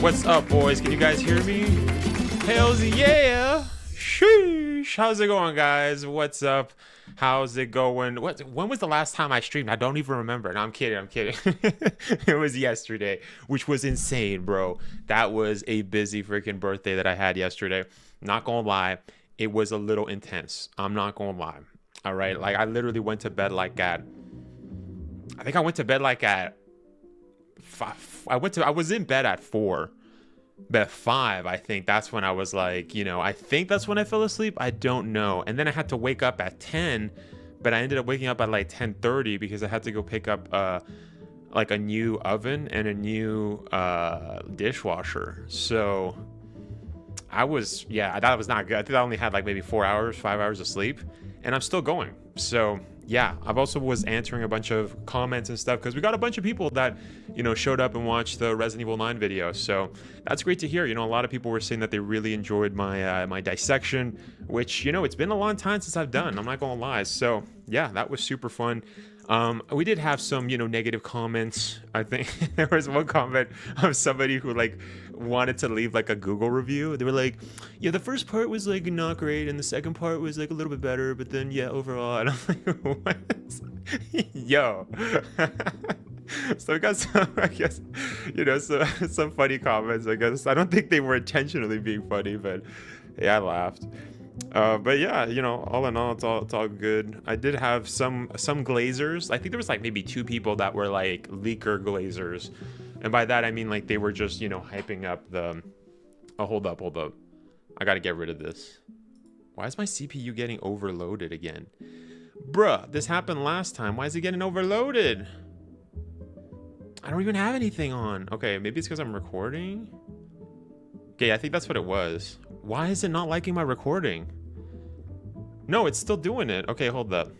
What's up, boys? Can you guys hear me? Hells yeah! Sheesh! How's it going, guys? What's up? How's it going? When was the last time I streamed? I don't even remember. No, I'm kidding. It was yesterday, which was insane, bro. That was a busy freaking birthday that I had yesterday. Not gonna lie, it was a little intense. I'm not gonna lie. All right, like I literally went to bed like at. I think I went to bed like at 5. I was in bed at 4. But at 5, I think that's when I was like, I think that's when I fell asleep. I don't know. And then I had to wake up at 10, but I ended up waking up at like 10:30 because I had to go pick up like a new oven and a new dishwasher. So that was not good. I think I only had like maybe 4 hours, 5 hours of sleep, and I'm still going. So yeah, I've also was answering a bunch of comments and stuff because we got a bunch of people that, showed up and watched the Resident Evil 9 video. So that's great to hear. A lot of people were saying that they really enjoyed my my dissection, which, it's been a long time since I've done. I'm not going to lie. So yeah, that was super fun. We did have some, negative comments. I think there was one comment of somebody who wanted to leave like a Google review. They were like, yeah, the first part was like not great and the second part was like a little bit better, but then yeah, overall. And I'm like, what? Yo. So we got some, I guess, some funny comments, I guess. I don't think they were intentionally being funny, but yeah, I laughed. But yeah, all in all, it's all good. I did have some glazers. I think there was like maybe 2 people that were like leaker glazers, and by that I mean like they were just hyping up the. Oh, hold up! I gotta get rid of this. Why is my CPU getting overloaded again, bruh? This happened last time. Why is it getting overloaded? I don't even have anything on. Okay, maybe it's because I'm recording. Okay, I think that's what it was. Why is it not liking my recording? No, it's still doing it. Okay, hold up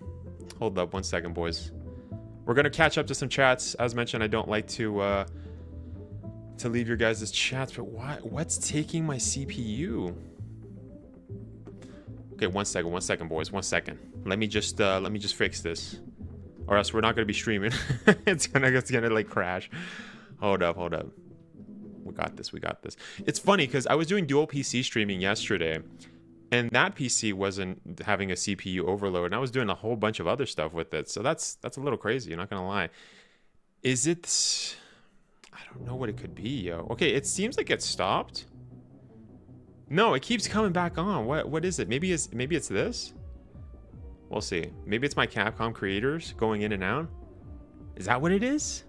1 second, boys. We're gonna catch up to some chats. As mentioned, I don't like to leave your guys' chats, but what's taking my CPU? Okay, 1 second, boys. 1 second. Let me just fix this, or else we're not gonna be streaming. it's gonna like crash. Hold up. We got this. It's funny because I was doing dual PC streaming yesterday, and that PC wasn't having a CPU overload, and I was doing a whole bunch of other stuff with it. So that's a little crazy. You're not gonna lie. Is it? I don't know what it could be, yo. Okay, it seems like it stopped. No, it keeps coming back on. What is it? Maybe it's this. We'll see. Maybe it's my Capcom creators going in and out. Is that what it is?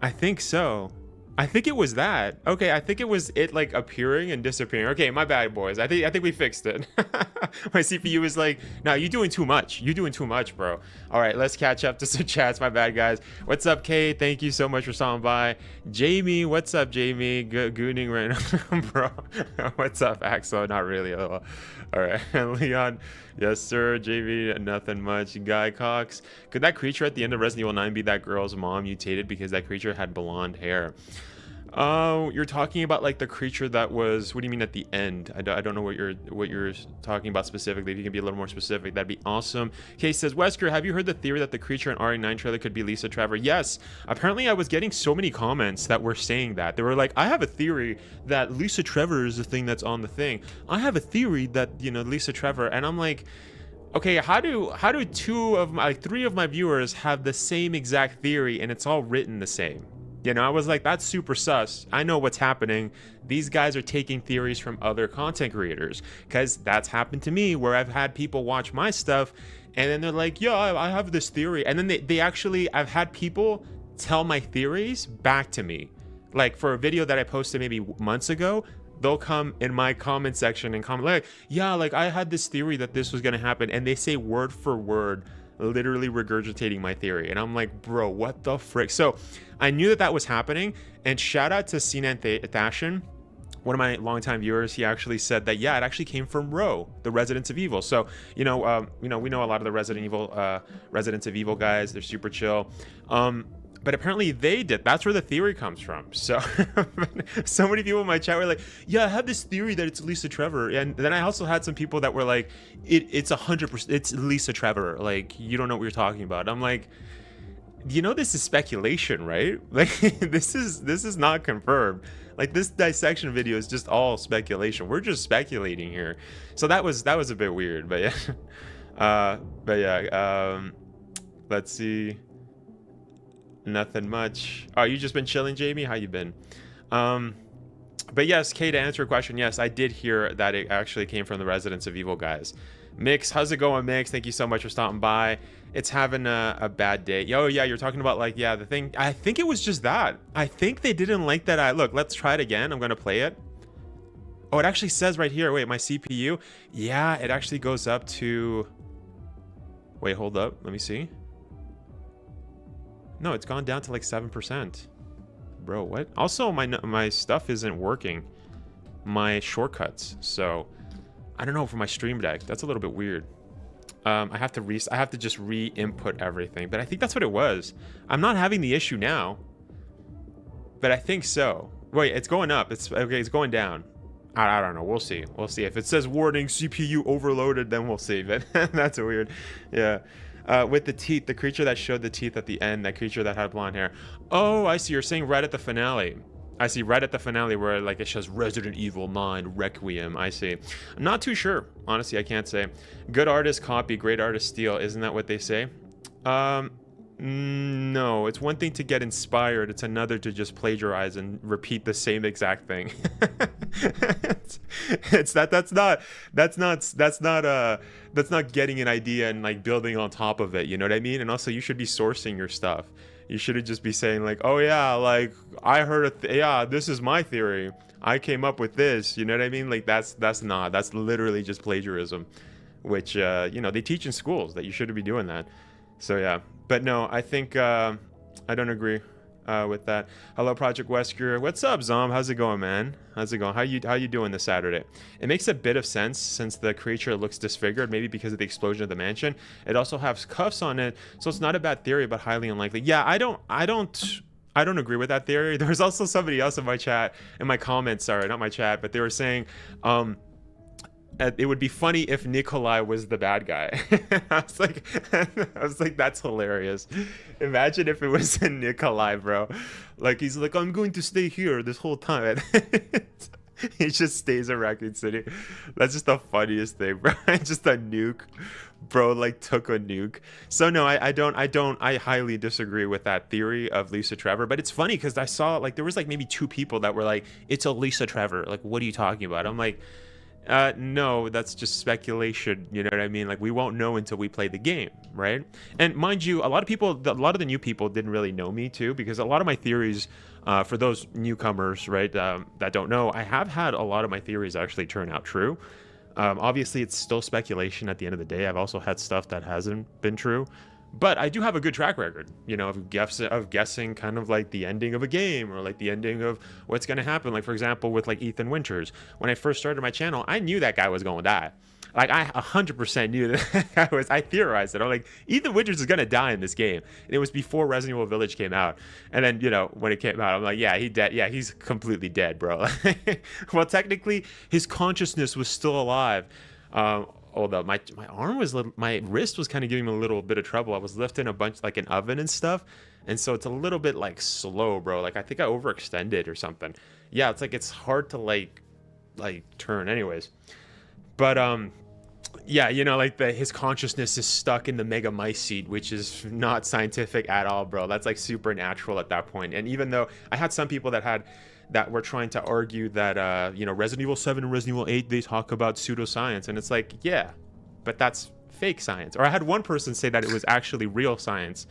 I think so. I think it was that. Okay, I think it was it like appearing and disappearing. Okay, my bad, boys. I think we fixed it. My CPU is like, no, you're doing too much. You're doing too much, bro. All right, let's catch up to some chats. My bad, guys. What's up, Kay? Thank you so much for stopping by. Jamie, what's up, Jamie? Gooning right now, bro. What's up, Axel? Not really. All right, Leon. Yes, sir. Jamie, nothing much. Guy Cox. Could that creature at the end of Resident Evil 9 be that girl's mom mutated because that creature had blonde hair? Oh, you're talking about like the creature that was. What do you mean at the end? I don't know what you're talking about specifically. If you can be a little more specific, that'd be awesome. Case says, Wesker, have you heard the theory that the creature in RE9 trailer could be Lisa Trevor? Yes. Apparently, I was getting so many comments that were saying that. They were like, I have a theory that Lisa Trevor is the thing that's on the thing. I have a theory that Lisa Trevor, and I'm like, okay, how do 3 of my viewers have the same exact theory and it's all written the same? I was like, that's super sus. I know what's happening. These guys are taking theories from other content creators, because that's happened to me where I've had people watch my stuff and then they're like, yeah, I have this theory. And then they actually, I've had people tell my theories back to me. Like for a video that I posted maybe months ago, they'll come in my comment section and comment like, yeah, like I had this theory that this was going to happen. And they say word for word, literally regurgitating my theory. And I'm like, bro, what the frick? So I knew that was happening. And shout out to Sinan Thashin, one of my longtime viewers. He actually said that, yeah, it actually came from Ro, the Residents of Evil. So, we know a lot of the Residents of Evil guys. They're super chill. But apparently they did. That's where the theory comes from. So so many people in my chat were like, yeah, I have this theory that it's Lisa Trevor. And then I also had some people that were like, it's 100%, it's Lisa Trevor. Like, you don't know what you're talking about. I'm like, you know, this is speculation, right? Like, this is not confirmed. Like, this dissection video is just all speculation. We're just speculating here. So that was a bit weird, but yeah. Let's see. Nothing much. Oh, you just been chilling, Jamie? How you been? But yes, Kay, to answer your question, yes, I did hear that it actually came from the Residents of Evil guys. Mix, how's it going, Mix? Thank you so much for stopping by. It's having a bad day. Yo, yeah, you're talking about, like, yeah, the thing. I think it was just that. I think they didn't like that. Look, let's try it again. I'm going to play it. Oh, it actually says right here. Wait, my CPU. Yeah, it actually goes up to... Wait, hold up. Let me see. No, it's gone down to like 7%. Bro, what? Also, my stuff isn't working. My shortcuts. So, I don't know, for my Stream Deck. That's a little bit weird. I have to just re-input everything. But I think that's what it was. I'm not having the issue now. But I think so. Wait, it's going up. It's going down. I don't know. We'll see. We'll see. If it says warning CPU overloaded, then we'll see. But that's weird. Yeah. With the teeth, the creature that showed the teeth at the end, that creature that had blonde hair. Oh, I see. You're saying right at the finale. I see, right at the finale where like it shows Resident Evil 9 Requiem. I see. I'm not too sure. Honestly, I can't say. Good artist copy, great artist steal. Isn't that what they say? No, it's one thing to get inspired. It's another to just plagiarize and repeat the same exact thing. That's not getting an idea and like building on top of it. You know what I mean? And also, you should be sourcing your stuff. You shouldn't just be saying like, oh yeah, like I heard yeah, this is my theory. I came up with this. You know what I mean? Like that's literally just plagiarism, which you know, they teach in schools that you shouldn't be doing that. So yeah, but no, I think I don't agree with that. Hello, Project Wesker. What's up, Zom? How's it going, man? How's it going? How you doing this Saturday? It makes a bit of sense since the creature looks disfigured, maybe because of the explosion of the mansion. It also has cuffs on it, so it's not a bad theory, but highly unlikely. Yeah, I don't agree with that theory. There's also somebody else in my chat, in my comments, sorry, not my chat, but they were saying, it would be funny if Nikolai was the bad guy. I was like, that's hilarious. Imagine if it was Nikolai, bro. Like, he's like, I'm going to stay here this whole time. He just stays in Raccoon City. That's just the funniest thing, bro. Just a nuke. Bro, like, took a nuke. So, no, I highly disagree with that theory of Lisa Trevor. But it's funny because I saw, like, there was, like, maybe 2 people that were like, it's a Lisa Trevor. Like, what are you talking about? I'm like... no, that's just speculation. You know what I mean? Like, we won't know until we play the game, right? And mind you, a lot of the new people didn't really know me too, because a lot of my theories, for those newcomers, right, that don't know, I have had a lot of my theories actually turn out true. Obviously, it's still speculation at the end of the day. I've also had stuff that hasn't been true. But I do have a good track record, you know, of guessing kind of like the ending of a game or like the ending of what's going to happen. Like, for example, with like Ethan Winters, when I first started my channel, I knew that guy was going to die. Like, I 100% knew that I theorized it. I'm like, Ethan Winters is going to die in this game. And it was before Resident Evil Village came out. And then, you know, when it came out, I'm like, yeah, he's dead. Yeah, he's completely dead, bro. Well, technically, his consciousness was still alive. Although my wrist was kind of giving me a little bit of trouble. I was lifting a bunch, like an oven and stuff, and so it's a little bit like slow, bro. Like, I think I overextended or something. Yeah, it's like it's hard to like turn, anyways. But yeah, you know, like his consciousness is stuck in the Mega Mice seed, which is not scientific at all, bro. That's like supernatural at that point. And even though I had some people that were trying to argue that, you know, Resident Evil 7 and Resident Evil 8, they talk about pseudoscience. And it's like, yeah, but that's fake science. Or I had one person say that it was actually real science.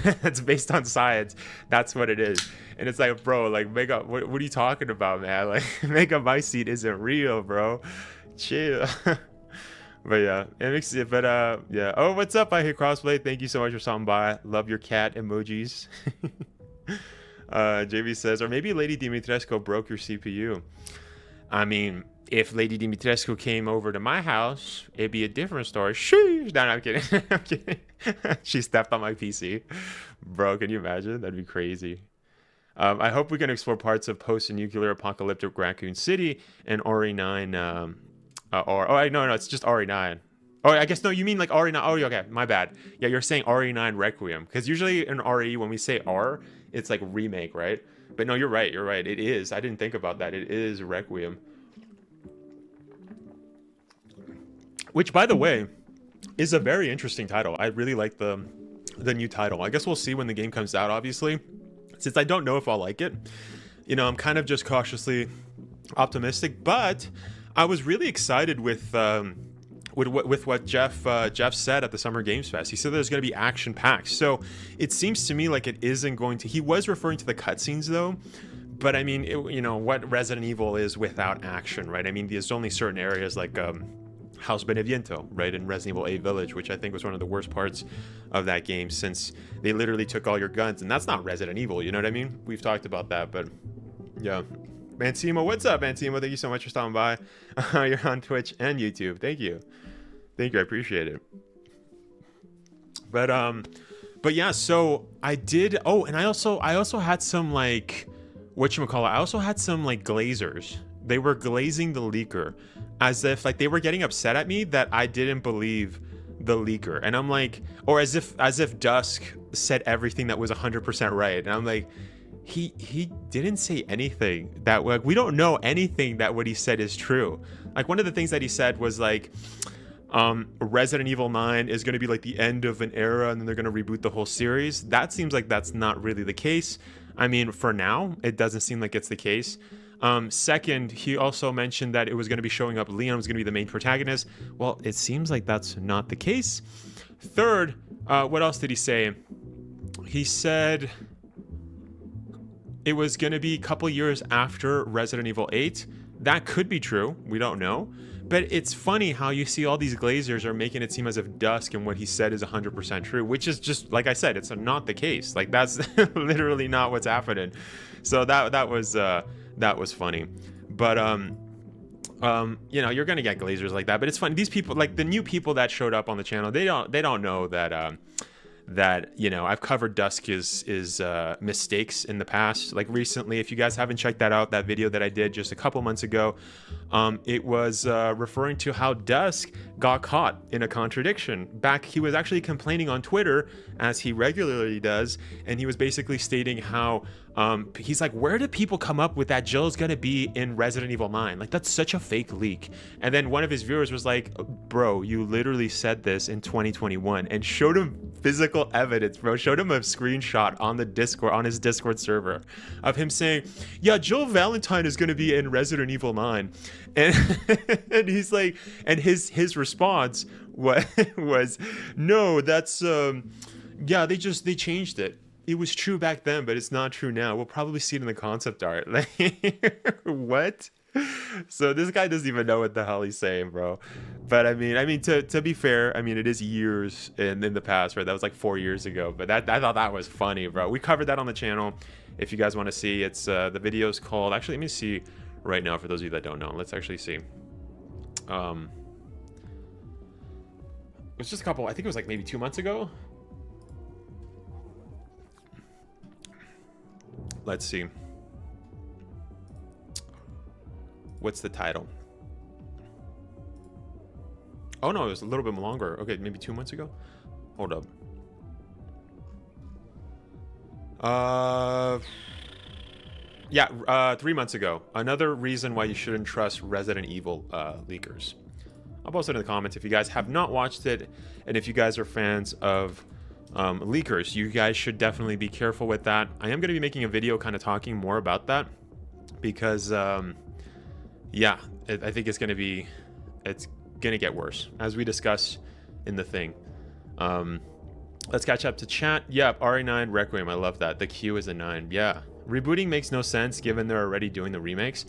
It's based on science. That's what it is. And it's like, bro, like, what are you talking about, man? Like, Mega Mice Seed isn't real, bro. Chill. But yeah, it makes it, but yeah. Oh, what's up? I hate Crossplay. Thank you so much for stopping by. Love your cat emojis. JV says, or maybe Lady Dimitrescu broke your CPU. I mean, if Lady Dimitrescu came over to my house, it'd be a different story. Sheesh. No, I'm kidding. I'm kidding. She stepped on my PC. Bro, can you imagine? That'd be crazy. I hope we can explore parts of post-nuclear apocalyptic Raccoon City and RE9. No, it's just RE9. Oh, I guess no, you mean like RE9. Oh, okay, my bad. Yeah, you're saying RE9 Requiem, because usually in RE when we say R, it's like remake, right? But no, you're right. You're right. It is. I didn't think about that. It is Requiem. Which, by the way, is a very interesting title. I really like the new title. I guess we'll see when the game comes out, obviously. Since I don't know if I'll like it, you know, I'm kind of just cautiously optimistic. But I was really excited with what Jeff said at the Summer Games Fest. He said there's going to be action packed. So it seems to me like it isn't going to. He was referring to the cutscenes though. But I mean, you know, what Resident Evil is without action, right? I mean, there's only certain areas like House Beneviento, right, in Resident Evil 8 Village, which I think was one of the worst parts of that game, since they literally took all your guns, and that's not Resident Evil, you know what I mean? We've talked about that, but yeah. Mantimo, what's up, Mantimo? Thank you so much for stopping by. You're on Twitch and YouTube. Thank you, I appreciate it. But yeah, so I did. Oh, and I also had some like, whatchamacallit, I also had some like glazers. They were glazing the leaker, as if like they were getting upset at me that I didn't believe the leaker. And I'm like, or as if Dusk said everything that was 100% right. And I'm like, he didn't say anything that, like, we don't know anything that what he said is true. Like, one of the things that he said was like, Resident Evil 9 is going to be like the end of an era and then they're going to reboot the whole series. That seems like that's not really the case. I mean, for now, it doesn't seem like it's the case. Second, he also mentioned that it was going to be showing up, Leon was going to be the main protagonist. Well, it seems like that's not the case. Third, what else did he say? He said it was going to be a couple years after Resident Evil 8. That could be true. We don't know. But it's funny how you see all these glazers are making it seem as if Dusk and what he said is 100% true, which is just, like I said, it's not the case. Like, that's literally not what's happening. So that was funny. But you know, you're gonna get glazers like that. But it's funny. These people, like the new people that showed up on the channel, they don't know that that, you know, I've covered Dusk's mistakes in the past. Like recently, if you guys haven't checked that out, that video that I did just a couple months ago, it was referring to how Dusk got caught in a contradiction. He was actually complaining on Twitter, as he regularly does, and he was basically stating how he's like, where do people come up with that Jill's gonna be in Resident Evil 9? Like, that's such a fake leak. And then one of his viewers was like, bro, you literally said this in 2021, and showed him physical evidence, bro. Showed him a screenshot on the Discord, on his Discord server, of him saying, yeah, Jill Valentine is gonna be in Resident Evil 9. And and he's like, and his response was no, that's yeah, they changed it. It was true back then, but it's not true now. We'll probably see it in the concept art. Like, what? So this guy doesn't even know what the hell he's saying, bro. But I mean, to be fair, I mean, it is years in the past, right? That was like 4 years ago. But I thought that was funny, bro. We covered that on the channel. If you guys want to see, it's the video's called. Actually, let me see right now for those of you that don't know. Let's actually see. It was just a couple. I think it was like maybe 2 months ago. Let's see. What's the title? Oh no, it was a little bit longer. Okay, maybe 2 months ago. Hold up. Yeah, 3 months ago. Another reason why you shouldn't trust Resident Evil leakers. I'll post it in the comments if you guys have not watched it, and if you guys are fans of leakers, you guys should definitely be careful with that. I am going to be making a video kind of talking more about that, because yeah, I think it's going to get worse, as we discussed in the thing. Let's catch up to chat. Yep, RE9 Requiem, I love that. The Q is a 9. Yeah, rebooting makes no sense given they're already doing the remakes.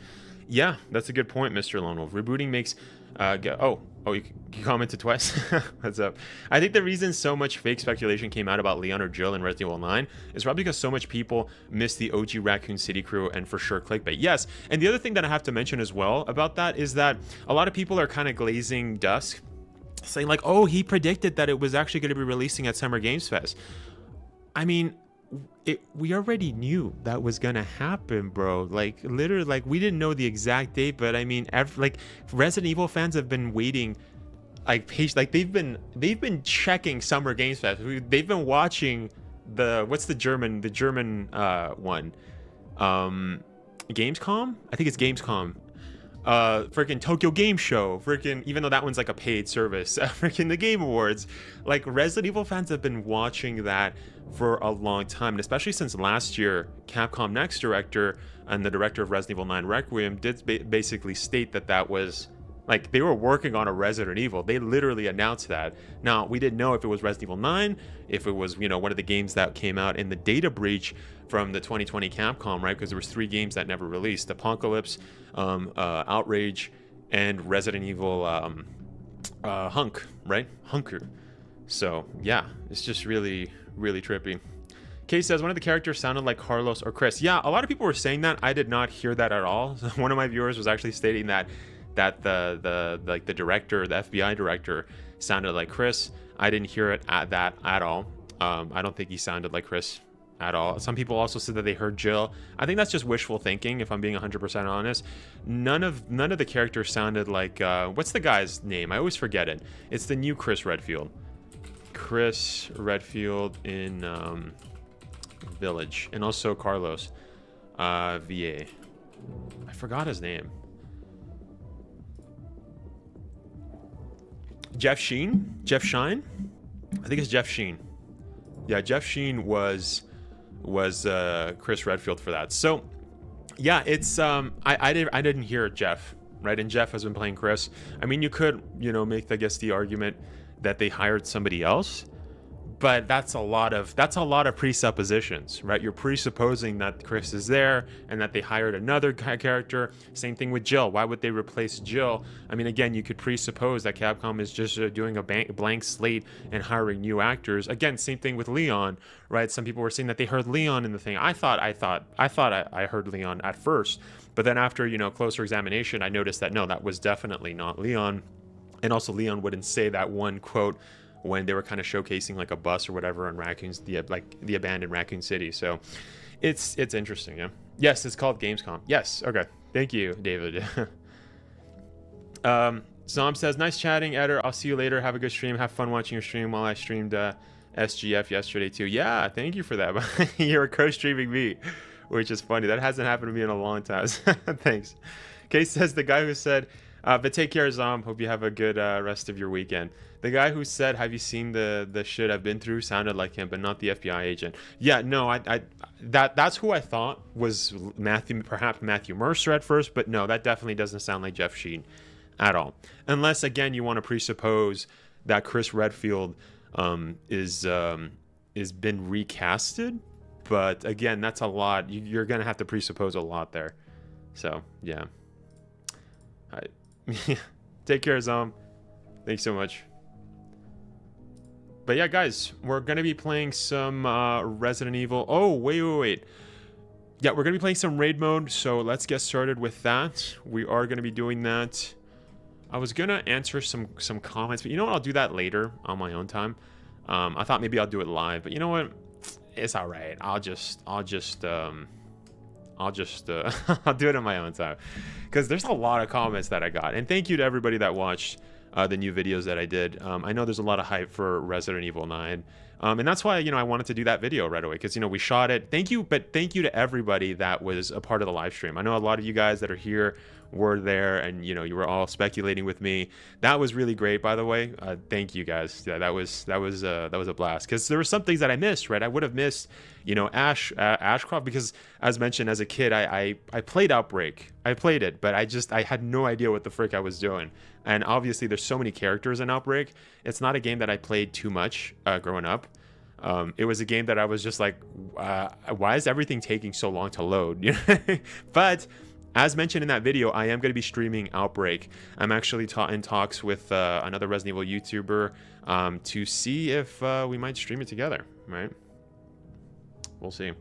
Yeah, that's a good point, Mr. Lone Wolf. Rebooting makes you commented twice. What's up? I think the reason so much fake speculation came out about Leon or Jill in Resident Evil 9 is probably because so much people missed the OG Raccoon City crew, and for sure clickbait. Yes, and the other thing that I have to mention as well about that is that a lot of people are kind of glazing Dusk, saying like, oh, he predicted that it was actually going to be releasing at Summer Games Fest. I mean, we already knew that was gonna happen, bro. Like, literally, like, we didn't know the exact date, but I mean, like, Resident Evil fans have been waiting like they've been checking Summer Games Fest. They've been watching what's the German one, Gamescom. I think it's Gamescom. Freaking Tokyo Game Show, freaking, even though that one's like a paid service, freaking the Game Awards. Like, Resident Evil fans have been watching that for a long time, and especially since last year, Capcom Next director and the director of Resident Evil 9 Requiem did basically state that was, like, they were working on a Resident Evil. They literally announced that. Now, we didn't know if it was Resident Evil 9, if it was, you know, one of the games that came out in the data breach from the 2020 Capcom, right? Because there was 3 games that never released: Apocalypse, Outrage, and Resident Evil Hunk, right? Hunker. So yeah, it's just really, really trippy. Kay says one of the characters sounded like Carlos or Chris. Yeah, a lot of people were saying that. I did not hear that at all. One of my viewers was actually stating that the director, the FBI director, sounded like Chris. I didn't hear it at all. I don't think he sounded like Chris at all. Some people also said that they heard Jill. I think that's just wishful thinking, if I'm being 100% honest. None of the characters sounded like what's the guy's name? I always forget it. It's the new Chris Redfield. Chris Redfield in Village, and also Carlos VA. I forgot his name. Jeff Sheen? Jeff Shine? I think it's Jeff Sheen. Yeah, Jeff Sheen was Chris Redfield for that. So yeah, it's I didn't hear Jeff, right? And Jeff has been playing Chris. I mean, you could, you know, make, I guess, the argument that they hired somebody else, but that's a lot of presuppositions, right? You're presupposing that Chris is there and that they hired another character. Same thing with Jill. Why would they replace Jill? I mean, again, you could presuppose that Capcom is just doing a blank slate and hiring new actors. Again, same thing with Leon, right? Some people were saying that they heard Leon in the thing. I thought I heard Leon at first, but then after, you know, closer examination, I noticed that no, that was definitely not Leon. And also, Leon wouldn't say that one quote when they were kind of showcasing like a bus or whatever in Raccoon's, the abandoned Raccoon City. So it's interesting. Yeah. Yes, it's called Gamescom. Yes. Okay. Thank you, David. Zom says, nice chatting, Eder. I'll see you later. Have a good stream. Have fun watching your stream while I streamed SGF yesterday too. Yeah, thank you for that. You're co-streaming me, which is funny. That hasn't happened to me in a long time. Thanks. Case says, the guy who said, but take care, Zom. Hope you have a good rest of your weekend. The guy who said, have you seen the shit I've been through, sounded like him, but not the FBI agent. Yeah, no, that's who I thought was perhaps Matthew Mercer at first, but no, that definitely doesn't sound like Jeff Sheen at all. Unless, again, you want to presuppose that Chris Redfield is been recasted, but again, that's a lot. You're gonna have to presuppose a lot there. So yeah. Take care, Zom. Thanks so much. But yeah, guys, we're gonna be playing some Resident Evil. Oh, wait. Yeah, we're gonna be playing some raid mode, so let's get started with that. We are gonna be doing that. I was gonna answer some comments, but you know what? I'll do that later on my own time. I thought maybe I'll do it live, but you know what? It's all right. I'll do it on my own time, because there's a lot of comments that I got. And thank you to everybody that watched the new videos that I did. I know there's a lot of hype for Resident Evil 9. And that's why, you know, I wanted to do that video right away, because, you know, we shot it. Thank you to everybody that was a part of the live stream. I know a lot of you guys that are here were there, and, you know, you were all speculating with me. That was really great, by the way. Thank you guys. Yeah, that was a blast, because there were some things that I missed, right? I would have missed, you know, Ashcroft, because as mentioned, as a kid, I played Outbreak. I played it, but I had no idea what the frick I was doing. And obviously there's so many characters in Outbreak. It's not a game that I played too much growing up. It was a game that I was just like, why is everything taking so long to load? But as mentioned in that video, I am going to be streaming Outbreak. I'm actually in talks with another Resident Evil YouTuber to see if we might stream it together, right? We'll see.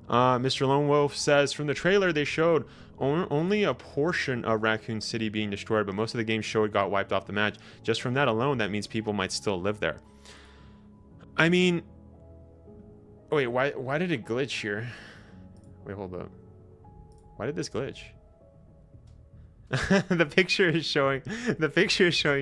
Mr. Lone Wolf says, from the trailer they showed only a portion of Raccoon City being destroyed, but most of the game showed got wiped off the map. Just from that alone, that means people might still live there. I mean, wait, why did it glitch here? Wait, hold up. Why did this glitch? The picture is showing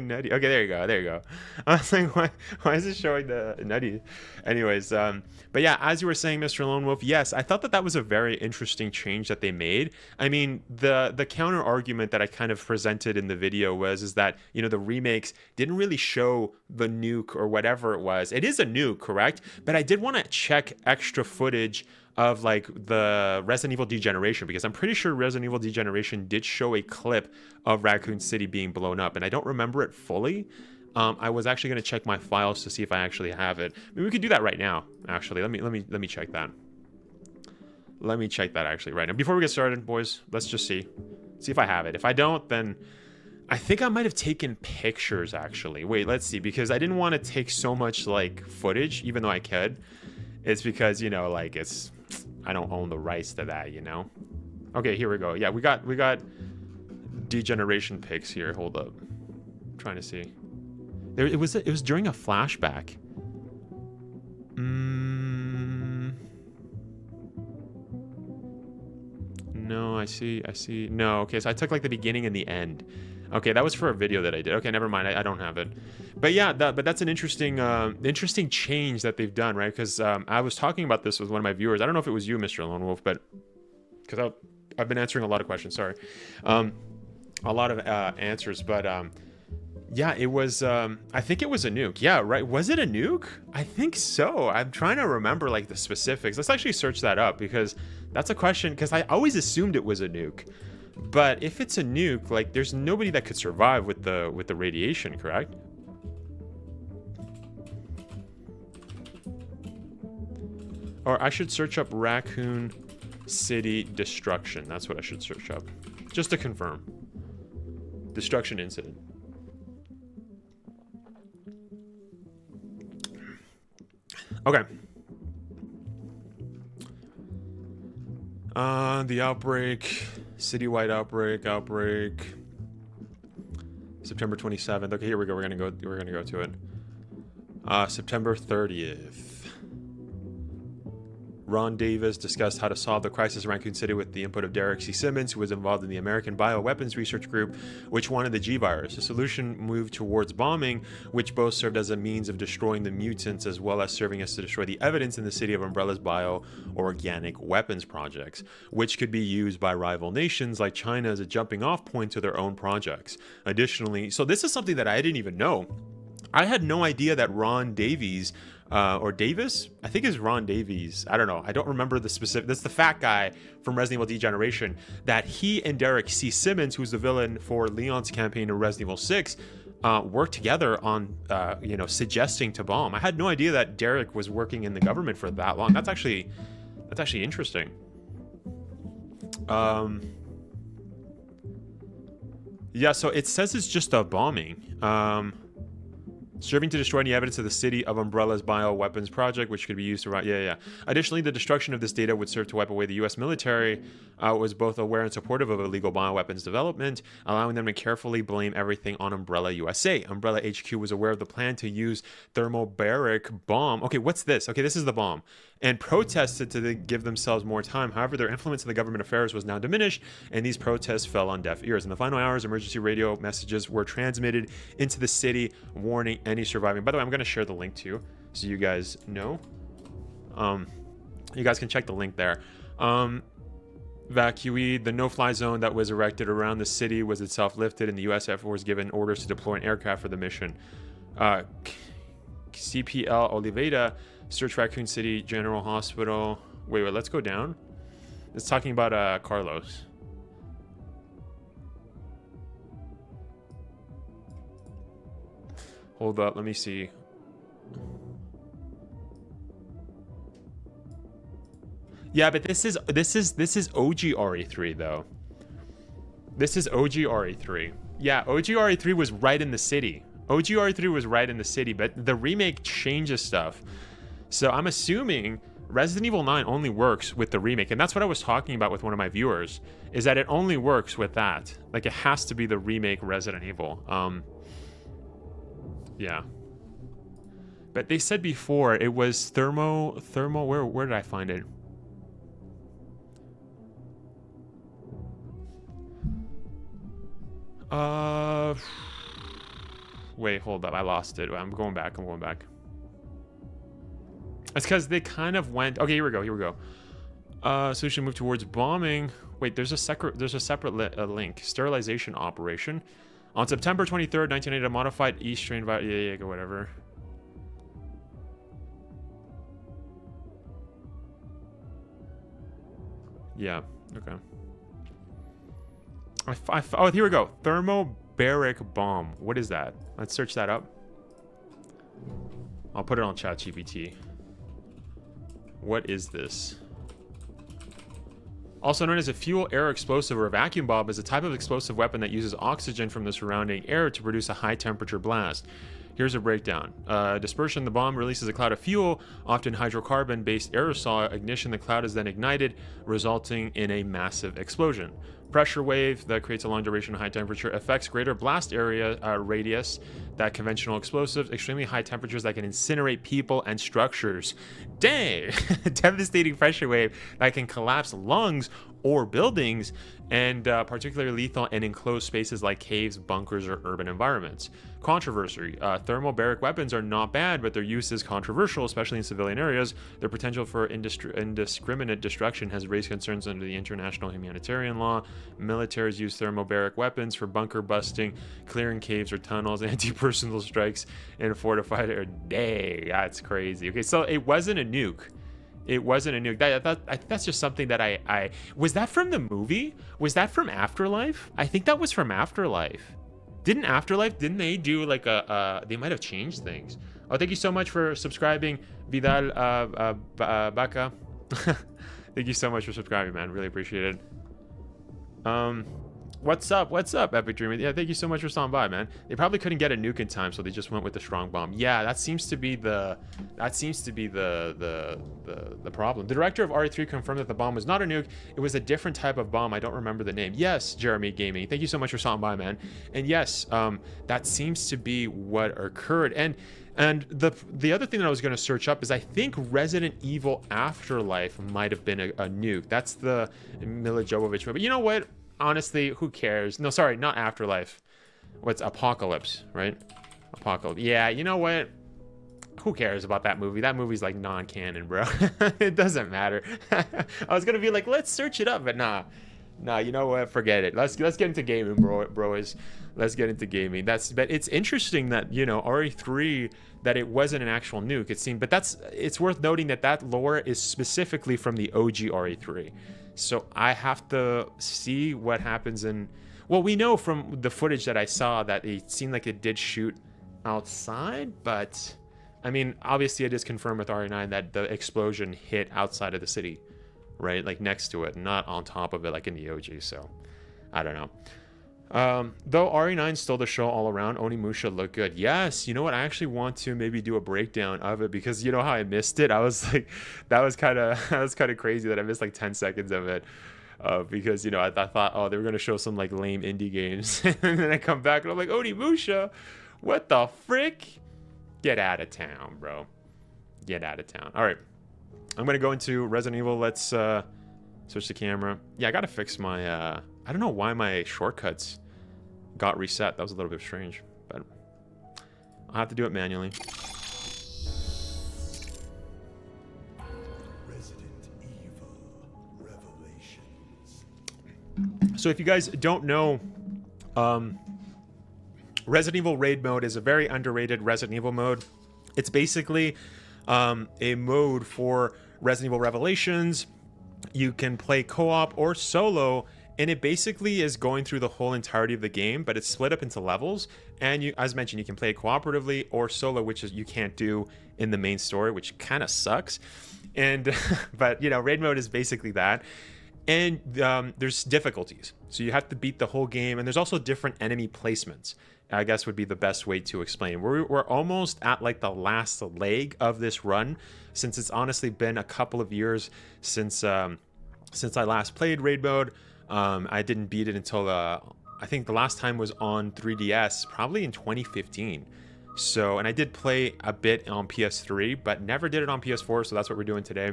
Nutty. Okay, there you go. There you go. I was like, why is it showing the Nutty? Anyways, but yeah, as you were saying, Mr. Lone Wolf, yes, I thought that that was a very interesting change that they made. I mean, the counter argument that I kind of presented in the video is that, you know, the remakes didn't really show the nuke or whatever it was. It is a nuke, correct? But I did want to check extra footage of like the Resident Evil Degeneration, because I'm pretty sure Resident Evil Degeneration did show a clip of Raccoon City being blown up, and I don't remember it fully. I was actually going to check my files to see if I actually have it. I mean, we could do that right now. Actually, let me check that. Let me check that actually right now. Before we get started, boys, let's just see if I have it. If I don't, then I think I might have taken pictures actually. Wait, let's see, because I didn't want to take so much like footage, even though I could. It's because, you know, like I don't own the rights to that, you know. Okay, here we go. Yeah, we got Degeneration pics here. Hold up, I'm trying to see. It was during a flashback. No, I see. No, okay, so I took like the beginning and the end. Okay, that was for a video that I did. Okay, never mind. I don't have it. But yeah, but that's an interesting change that they've done, right? Because I was talking about this with one of my viewers. I don't know if it was you, Mr. Lone Wolf, but because I've been answering a lot of questions. Sorry, a lot of answers. But yeah, it was. I think it was a nuke. Yeah, right. Was it a nuke? I think so. I'm trying to remember like the specifics. Let's actually search that up, because that's a question. Because I always assumed it was a nuke. But if it's a nuke, like there's nobody that could survive with the radiation, correct? Or I should search up Raccoon City destruction. That's what I should search up, just to confirm. Destruction incident. Okay. The outbreak. Citywide outbreak. September 27th. Okay, here we go. We're gonna go to it. September 30th. Ron Davis discussed how to solve the crisis in Raccoon City with the input of Derek C. Simmons, who was involved in the American Bioweapons Research Group, which wanted the G-Virus. The solution moved towards bombing, which both served as a means of destroying the mutants as well as serving as to destroy the evidence in the City of Umbrella's bio-organic weapons projects, which could be used by rival nations like China as a jumping-off point to their own projects. Additionally, so this is something that I didn't even know. I had no idea that Ron Davies, or Davis, I think it's Ron Davies, I don't know, I don't remember the specific, that's the fat guy from Resident Evil Degeneration, that he and Derek C. Simmons, who's the villain for Leon's campaign in Resident Evil 6, worked together on, you know, suggesting to bomb. I had no idea that Derek was working in the government for that long. That's actually interesting. Yeah, so it says it's just a bombing. Serving to destroy any evidence of the City of Umbrella's bioweapons project, which could be used to... Yeah. Additionally, the destruction of this data would serve to wipe away the U.S. military, was both aware and supportive of illegal bioweapons development, allowing them to carefully blame everything on Umbrella USA. Umbrella HQ was aware of the plan to use thermobaric bomb. Okay, what's this? Okay, this is the bomb. And protested to give themselves more time. However, their influence in the government affairs was now diminished, and these protests fell on deaf ears. In the final hours, emergency radio messages were transmitted into the city, warning any surviving. By the way, I'm going to share the link too, so you guys know. You guys can check the link there. Evacuee, the no-fly zone that was erected around the city was itself lifted, and the U.S. Air Force given orders to deploy an aircraft for the mission. CPL Oliveira, search Raccoon City General Hospital. Wait, let's go down. It's talking about Carlos. Hold up, let me see. Yeah, but this is OG RE3 though. This is OG RE3. Yeah, OG RE3 was right in the city. OG RE3 was right in the city, but the remake changes stuff. So I'm assuming Resident Evil 9 only works with the remake, and that's what I was talking about with one of my viewers, is that it only works with that. Like, it has to be the remake Resident Evil. Yeah. But they said before it was thermo, where did I find it? Wait, hold up. I lost it. I'm going back. I'm going back. It's because they kind of went... Okay, here we go. Here we go. Solution move towards bombing. Wait, there's a separate link. Sterilization operation. On September 23rd, 1980, a modified East strain... Yeah, whatever. Yeah, okay. Oh, here we go. Thermobaric bomb. What is that? Let's search that up. I'll put it on ChatGPT. What is this? Also known as a fuel air explosive or a vacuum bomb, is a type of explosive weapon that uses oxygen from the surrounding air to produce a high temperature blast. Here's a breakdown. Dispersion, the bomb releases a cloud of fuel, often hydrocarbon-based aerosol. Ignition, the cloud is then ignited, resulting in a massive explosion. Pressure wave that creates a long duration high temperature affects greater blast area radius than conventional explosives. Extremely high temperatures that can incinerate people and structures. Dang! Devastating pressure wave that can collapse lungs or buildings, and particularly lethal in enclosed spaces like caves, bunkers, or urban environments. Controversy. Thermobaric weapons are not bad, but their use is controversial, especially in civilian areas. Their potential for indiscriminate destruction has raised concerns under the international humanitarian law. Militaries use thermobaric weapons for bunker busting, clearing caves or tunnels, anti-personnel strikes, and fortified air. Dang, that's crazy. Okay, so it wasn't a nuke. It wasn't a nuke. I think that's just something that I... Was that from the movie? Was that from Afterlife? I think that was from Afterlife. Didn't they do like they might have changed things. Oh, thank you so much for subscribing, Vidal Baca. Thank you so much for subscribing, man. Really appreciate it. What's up, Epic Dreamer? Yeah, thank you so much for stopping by, man. They probably couldn't get a nuke in time, so they just went with the strong bomb. Yeah, that seems to be the problem. The director of RE3 confirmed that the bomb was not a nuke. It was a different type of bomb. I don't remember the name. Yes, Jeremy Gaming. Thank you so much for stopping by, man. And yes, that seems to be what occurred. And the other thing that I was going to search up is I think Resident Evil Afterlife might have been a nuke. That's the Mila Jovovich movie. But you know what? Honestly, who cares? No, sorry, not Afterlife. What's Apocalypse, right? Apocalypse. Yeah, you know what? Who cares about that movie? That movie's like non-canon, bro. It doesn't matter. I was gonna be like, let's search it up, but nah, you know what? Forget it. Let's get into gaming, bros. Let's get into gaming. But it's interesting that, you know, RE3, that it wasn't an actual nuke. It seemed, but it's worth noting that lore is specifically from the OG RE3. So I have to see what happens in... Well, we know from the footage that I saw that it seemed like it did shoot outside, but... I mean, obviously it is confirmed with RE9 that the explosion hit outside of the city, right? Like next to it, not on top of it like in the OG, so... I don't know. Though RE9 stole the show all around, Onimusha looked good. Yes, you know what? I actually want to maybe do a breakdown of it because you know how I missed it? I was like, that was kind of crazy that I missed like 10 seconds of it. Because, you know, I thought, oh, they were going to show some like lame indie games. And then I come back and I'm like, Onimusha, what the frick? Get out of town, bro. Get out of town. All right. I'm going to go into Resident Evil. Let's switch the camera. Yeah, I got to fix my... I don't know why my shortcuts got reset. That was a little bit strange, but I'll have to do it manually. Resident Evil Revelations. So if you guys don't know, Resident Evil Raid Mode is a very underrated Resident Evil mode. It's basically a mode for Resident Evil Revelations. You can play co-op or solo, and it basically is going through the whole entirety of the game, but it's split up into levels. And you, as mentioned, you can play cooperatively or solo, which is you can't do in the main story, which kind of sucks. And but you know, raid mode is basically that. And there's difficulties, so you have to beat the whole game. And there's also different enemy placements, I guess would be the best way to explain. We're almost at like the last leg of this run, since it's honestly been a couple of years since I last played raid mode. I didn't beat it until I think the last time was on 3DS, probably in 2015. So, and I did play a bit on PS3, but never did it on PS4. So that's what we're doing today.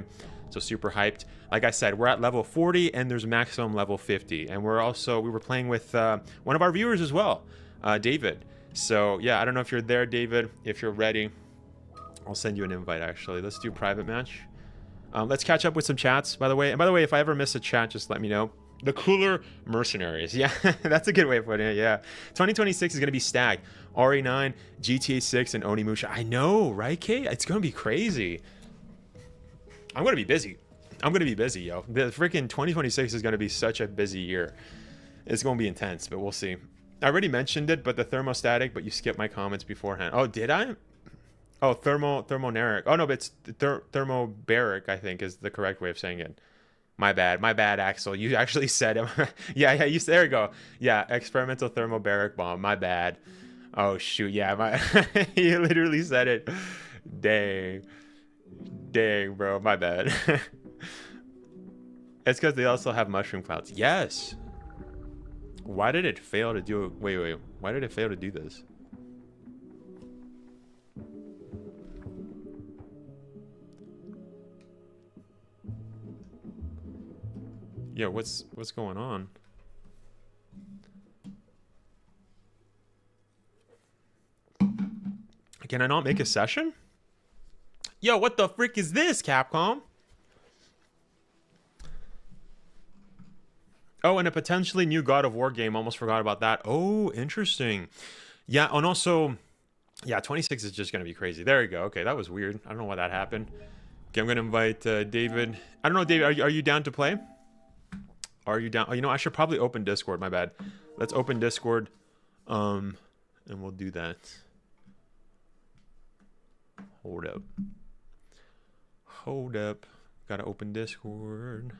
So super hyped. Like I said, we're at level 40 and there's maximum level 50. And we were playing with one of our viewers as well, David. So yeah, I don't know if you're there, David. If you're ready, I'll send you an invite actually. Let's do private match. Let's catch up with some chats, by the way. And by the way, if I ever miss a chat, just let me know. The cooler mercenaries. Yeah, that's a good way of putting it. Yeah. 2026 is going to be stacked. RE9, GTA 6, and Onimusha. I know, right, Kate? It's going to be crazy. I'm going to be busy. I'm going to be busy, yo. The freaking 2026 is going to be such a busy year. It's going to be intense, but we'll see. I already mentioned it, but the thermostatic, but you skipped my comments beforehand. Oh, did I? Oh, thermoneric. Oh, no, but it's thermobaric, I think, is the correct way of saying it. My bad, Axel. You actually said it. yeah, there you go. Yeah, experimental thermobaric bomb. My bad. Oh, shoot. Yeah, you literally said it. Dang, bro. My bad. It's because they also have mushroom clouds. Yes. Why did it fail to do it? Wait. Why did it fail to do this? Yo, what's going on? Can I not make a session? Yo, what the frick is this, Capcom? Oh, and a potentially new God of War game. Almost forgot about that. Oh, interesting. Yeah, and also, yeah, 26 is just going to be crazy. There you go. Okay, that was weird. I don't know why that happened. Okay, I'm going to invite David. I don't know, David, are you down to play? Are you down? Oh, you know, I should probably open Discord. My bad. Let's open Discord. And we'll do that. Hold up. Gotta open Discord.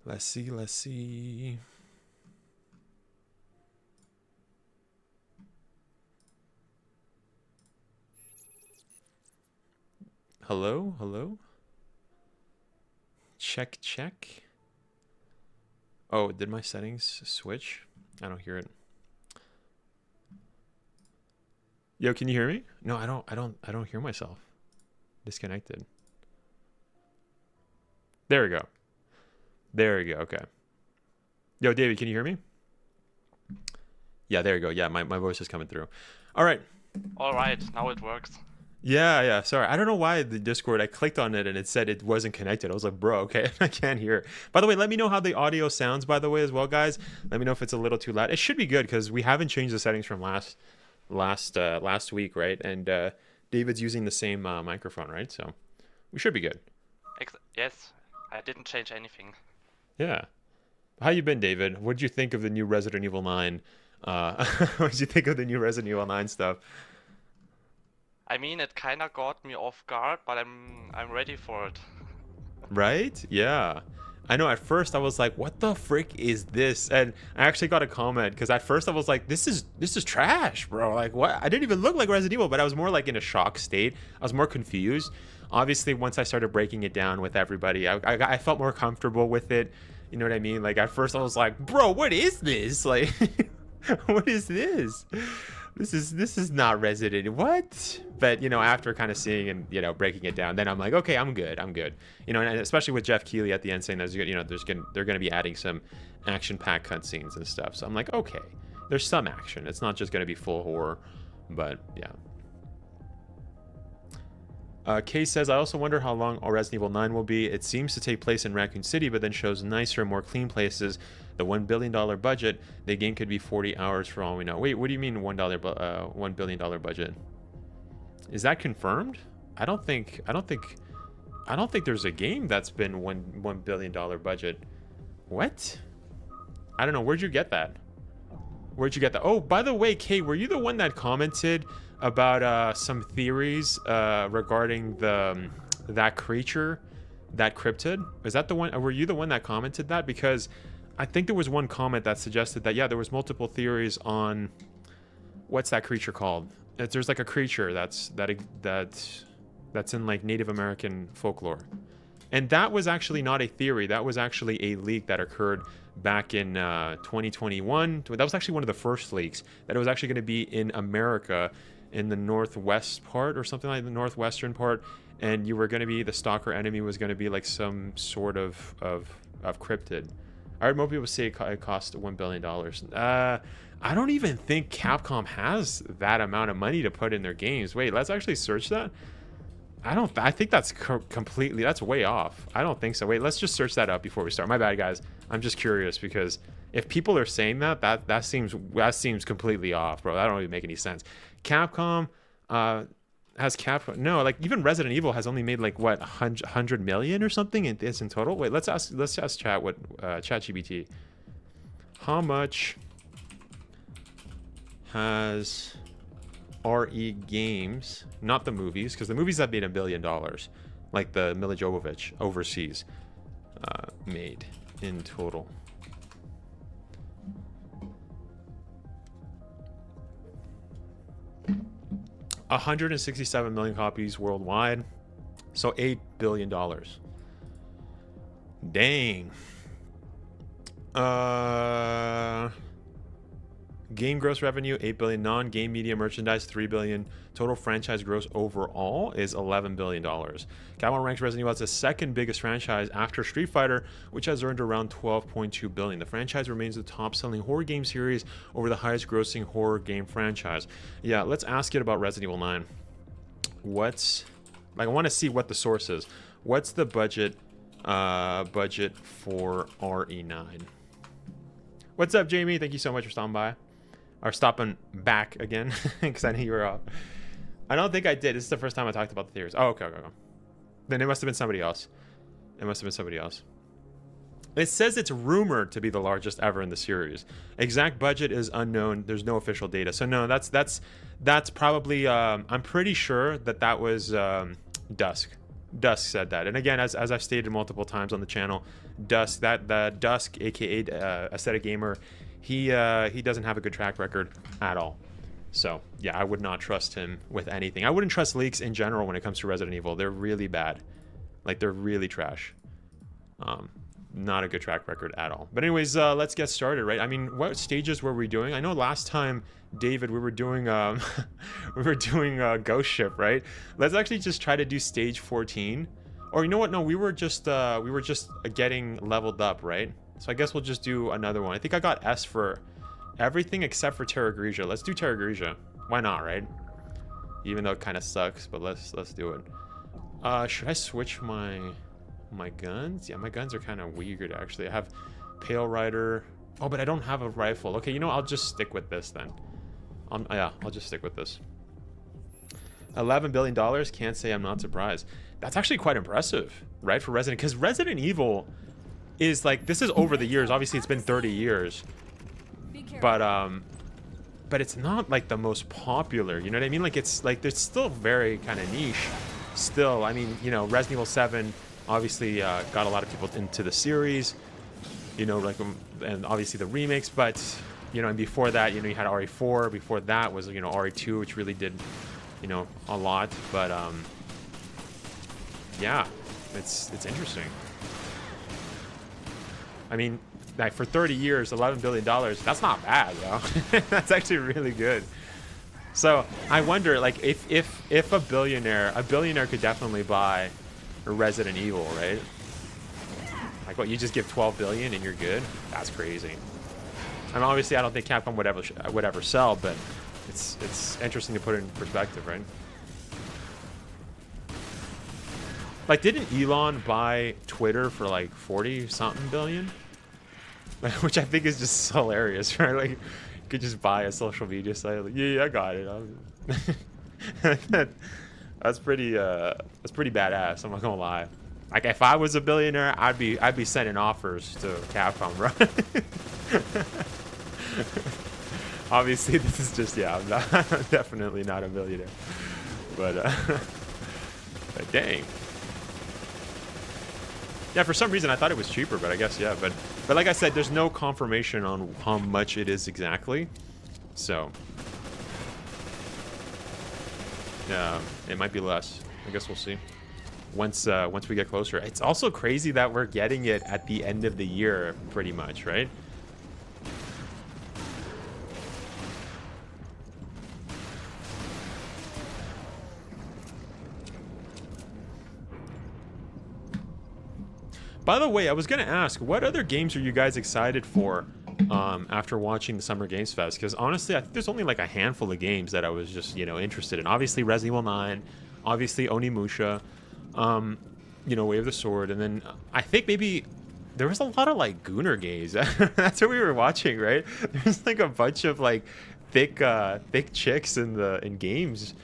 Let's see. Hello? Check. Oh, did my settings switch? I don't hear it. Yo, can you hear me? No, I don't hear myself. Disconnected. There we go. Okay. Yo, David, can you hear me? Yeah, there you go. Yeah, my voice is coming through. All right, now it works. Yeah. Sorry, I don't know why the Discord. I clicked on it and it said it wasn't connected. I was like, bro, okay, I can't hear. By the way, let me know how the audio sounds. By the way, as well, guys. Let me know if it's a little too loud. It should be good because we haven't changed the settings from last week, right? And David's using the same microphone, right? So we should be good. Yes, I didn't change anything. Yeah. How you been, David? What did you think of the new Resident Evil 9? What did you think of the new Resident Evil 9 stuff? I mean, it kind of got me off guard, but I'm ready for it. Right? Yeah. I know at first I was like, what the frick is this? And I actually got a comment because at first I was like, this is trash, bro. Like, what? I didn't even look like Resident Evil, but I was more like in a shock state. I was more confused. Obviously, once I started breaking it down with everybody, I felt more comfortable with it. You know what I mean? Like at first I was like, bro, what is this? Like, what is this? This is not Resident. What? But you know, after kind of seeing and you know breaking it down, then I'm like, okay, I'm good. You know, and especially with Jeff Keighley at the end saying there's they're gonna be adding some action-packed cutscenes and stuff. So I'm like, okay, there's some action. It's not just gonna be full horror, but yeah. Kay says, I also wonder how long Resident Evil 9 will be. It seems to take place in Raccoon City, but then shows nicer, more clean places. The $1 billion budget, the game could be 40 hours for all we know. Wait, what do you mean $1 billion budget? Is that confirmed? I don't think there's a game that's been $1 billion budget. What? I don't know. Where'd you get that? Oh, by the way, Kay, were you the one that commented about some theories regarding that creature, that cryptid? Is that the one? Were you the one that commented that? Because I think there was one comment that suggested that yeah, there was multiple theories on what's that creature called. There's like a creature that's in like Native American folklore. And that was actually not a theory. That was actually a leak that occurred back in 2021. That was actually one of the first leaks, that it was actually going to be in America, in the northwest part or something like the northwestern part, and you were going to be, the stalker enemy was going to be like some sort of cryptid. I heard more people say it cost $1 billion. I don't even think Capcom has that amount of money to put in their games. Wait, let's actually search that. I think that's completely, that's way off. I don't think so. Wait, let's just search that up before we start. My bad, guys. I'm just curious, because if people are saying that seems completely off, bro. That don't even make any sense. Capcom has Capcom, no, like even Resident Evil has only made like what, 100 million or something in this in total. Wait, let's ask chat what ChatGPT. How much has RE Games, not the movies, because the movies have made $1 billion, like the Mila Jovovich overseas, made in total. $167 million copies worldwide, so $8 billion. Dang. Game gross revenue, $8 billion. Non-game media merchandise, $3 billion. Total franchise gross overall is $11 billion. Capcom ranks Resident Evil as the second biggest franchise after Street Fighter, which has earned around $12.2 billion. The franchise remains the top-selling horror game series over the highest-grossing horror game franchise. Yeah, let's ask it about Resident Evil 9. What's, like, I want to see what the source is. What's the budget for RE9? What's up, Jamie? Thank you so much for stopping by. Or stopping back again, because I knew you were off. I don't think I did. This is the first time I talked about the theories. Oh, okay. Then it must have been somebody else. It says it's rumored to be the largest ever in the series. Exact budget is unknown. There's no official data. So no, that's probably. I'm pretty sure that was Dusk. Dusk said that. And again, as I've stated multiple times on the channel, Dusk, the Dusk, aka Aesthetic Gamer, he doesn't have a good track record at all. So yeah, I would not trust him with anything. I wouldn't trust leaks in general when it comes to Resident Evil. They're really bad. Like, they're really trash. Not a good track record at all. But anyways, let's get started, right? I mean, what stages were we doing? I know last time, David, we were doing Ghost Ship, right? Let's actually just try to do stage 14. Or you know what? No, we were just getting leveled up, right? So I guess we'll just do another one. I think I got S for everything except for Terra Grigia. Let's do Terra Grigia. Why not, right? Even though it kind of sucks, but let's do it. Should I switch my guns? Yeah, my guns are kind of weird, actually. I have Pale Rider. Oh, but I don't have a rifle. Okay, you know, I'll just stick with this then. Yeah, I'll just stick with this. $11 billion. Can't say I'm not surprised. That's actually quite impressive, right, for Resident, because Resident Evil is like, this is over the years. Obviously, it's been 30 years, but it's not like the most popular. You know what I mean? Like, it's like, there's still very kind of niche. Still, I mean, you know, Resident Evil 7 obviously got a lot of people into the series. You know, like, and obviously the remakes, but you know, and before that, you know, you had RE4. Before that was, you know, RE2, which really did, you know, a lot. But yeah, it's interesting. I mean, like, for 30 years, $11 billion, that's not bad, yo. That's actually really good. So I wonder, like, if a billionaire could definitely buy a Resident Evil, right? Like, what, you just give 12 billion and you're good? That's crazy. I mean, obviously, I don't think Capcom would ever sell, but it's interesting to put it in perspective, right? Like, didn't Elon buy Twitter for like 40-something billion? Which I think is just hilarious, right? Like, you could just buy a social media site. Like, yeah, I got it. That's pretty badass. I'm not gonna lie. Like, if I was a billionaire, I'd be sending offers to Capcom, right? Obviously, this is just, yeah, I'm definitely not a billionaire, but dang. Yeah, for some reason I thought it was cheaper, but I guess, yeah. But like I said, there's no confirmation on how much it is exactly. So yeah, it might be less. I guess we'll see. once we get closer. It's also crazy that we're getting it at the end of the year, pretty much, right? By the way, I was gonna ask, what other games are you guys excited for after watching the Summer Games Fest? Because honestly, I think there's only like a handful of games that I was just, you know, interested in. Obviously, Resident Evil 9, obviously Onimusha, you know, Way of the Sword, and then I think maybe there was a lot of like Gooner games. That's what we were watching, right? There's like a bunch of like thick chicks in games.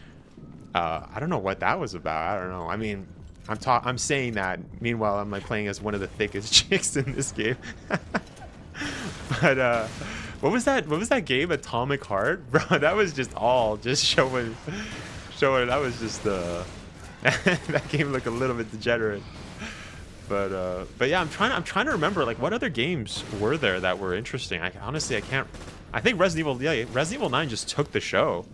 I don't know what that was about. I don't know. I mean, I'm saying that. Meanwhile, I'm like playing as one of the thickest chicks in this game. But what was that game? Atomic Heart, bro. That was just showing. That was just that game looked a little bit degenerate. But yeah, I'm trying to remember like what other games were there that were interesting. Honestly I can't. I think Resident Evil 9 just took the show.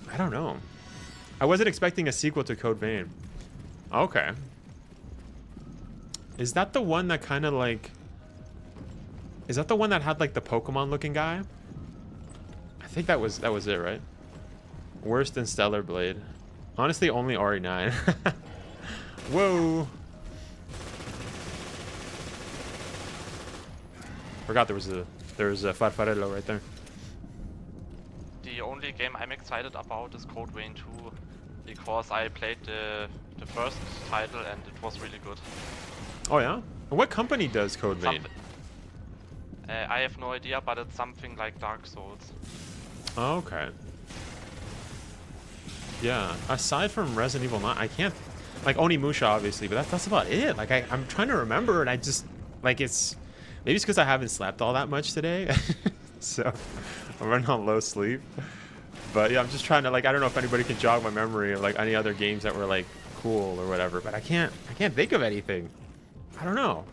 I don't know. I wasn't expecting a sequel to Code Vein. Okay. Is that the one that kind of like... Is that the one that had like the Pokemon looking guy? I think that was it, right? Worse than Stellar Blade. Honestly, only RE9. Whoa. Forgot there was a Farfarello right there. The only game I'm excited about is Code Vein 2, because I played the first title and it was really good. Oh yeah? What company does Code Vein? I have no idea, but it's something like Dark Souls. Oh, okay. Yeah, aside from Resident Evil 9, I can't... Like, Onimusha, obviously, but that's about it. Like, I'm trying to remember, and I just... Like, it's... Maybe it's because I haven't slept all that much today. So, I'm running on low sleep. But, yeah, I'm just trying to, like... I don't know if anybody can jog my memory of, like, any other games that were, like, cool or whatever. But I can't think of anything. I don't know.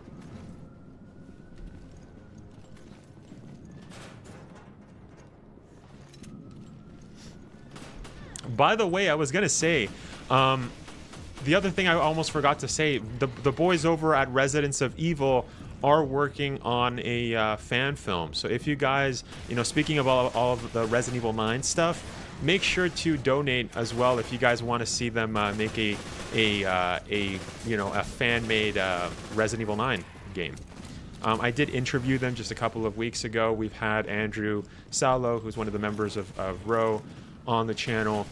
By the way, I was gonna say, the other thing I almost forgot to say, the boys over at Residents of Evil are working on a fan film. So if you guys, you know, speaking of all of the Resident Evil 9 stuff, make sure to donate as well if you guys want to see them make a fan-made Resident Evil 9 game. I did interview them just a couple of weeks ago. We've had Andrew Salo, who's one of the members of Row, on the channel.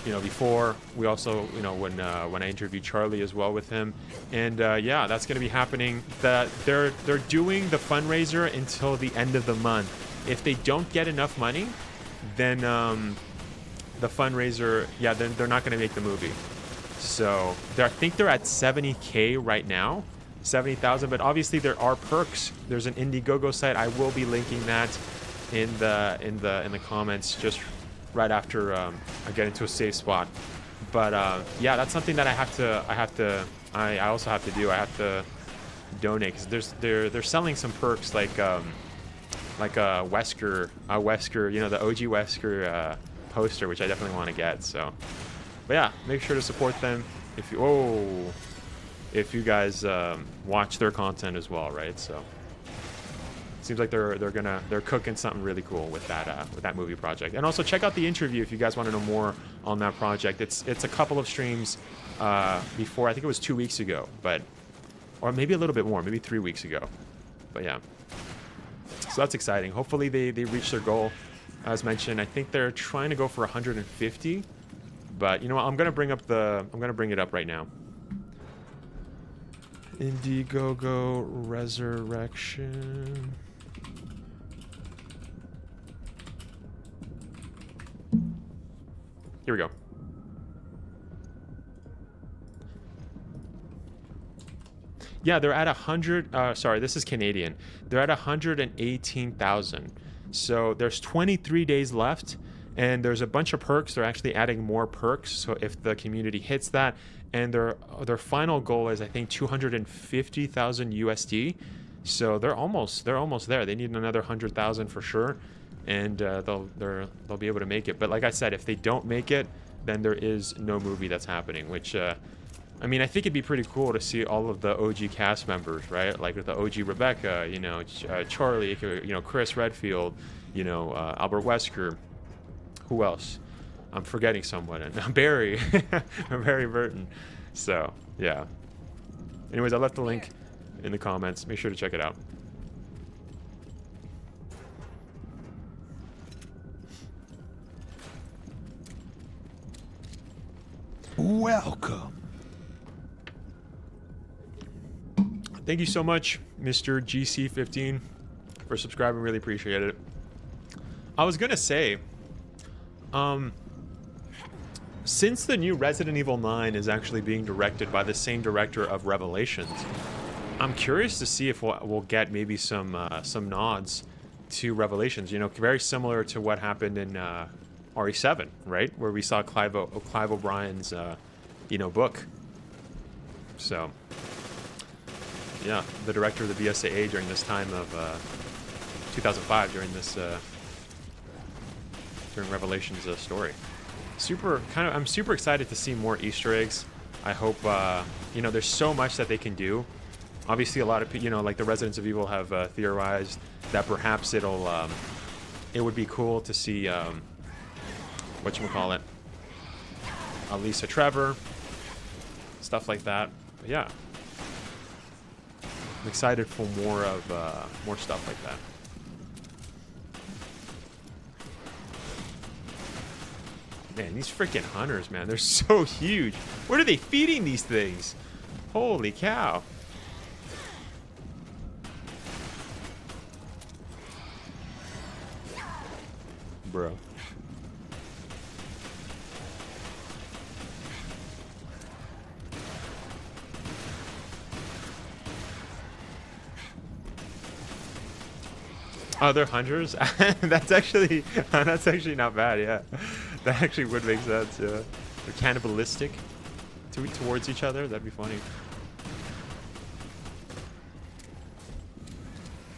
You know, before we also, you know, when I interviewed Charlie as well with him, and yeah, that's going to be happening. They're doing the fundraiser until the end of the month. If they don't get enough money, then the fundraiser, yeah, then they're not going to make the movie. So I think they're at 70K right now, 70,000. But obviously there are perks. There's an Indiegogo site. I will be linking that in the comments just right after I get into a safe spot. But yeah, that's something that I also have to do. I have to donate, because they're selling some perks like a Wesker, you know, the OG Wesker poster, which I definitely want to get. So, but yeah, make sure to support them if you guys watch their content as well, right? So seems like they're cooking something really cool with that movie project. And also check out the interview if you guys want to know more on that project. It's a couple of streams before. I think it was 2 weeks ago, or maybe a little bit more, maybe 3 weeks ago. But yeah, so that's exciting. Hopefully they reach their goal. As mentioned, I think they're trying to go for 150. But you know what? I'm gonna bring it up right now. Indiegogo Resurrection. Here we go. Yeah, they're at 100. Sorry, this is Canadian. They're at 118,000. So there's 23 days left, and there's a bunch of perks. They're actually adding more perks. So if the community hits that, and their final goal is, I think, 250,000 USD. So they're almost there. They need another 100,000 for sure, and they'll be able to make it. But like I said, if they don't make it, then there is no movie that's happening, which I mean, I think it'd be pretty cool to see all of the OG cast members, right? Like with the OG Rebecca, you know, Charlie, you know, Chris Redfield, you know, Albert Wesker. Who else? I'm forgetting someone. And Barry, Barry Burton. So yeah. Anyways, I left the link in the comments. Make sure to check it out. Welcome. Thank you so much, Mr. GC15, for subscribing. Really appreciate it. I was gonna say, since the new Resident Evil 9 is actually being directed by the same director of Revelations, I'm curious to see if we'll get maybe some nods to Revelations. You know, very similar to what happened in RE7, right, where we saw Clive O'Brien's you know, book. So yeah, the director of the BSAA during this time of 2005, during Revelations story. I'm super excited to see more Easter eggs. I hope you know, there's so much that they can do. Obviously, a lot of people, you know, like the residents of Evil have theorized that perhaps it would be cool to see whatchamacallit, Lisa Trevor, stuff like that. But yeah, I'm excited for more stuff like that. Man, these freaking hunters, man, they're so huge. What are they feeding these things? Holy cow. Bro. Oh, they're hunters? That's actually not bad, yeah. That actually would make sense, yeah. They're cannibalistic towards each other. That'd be funny.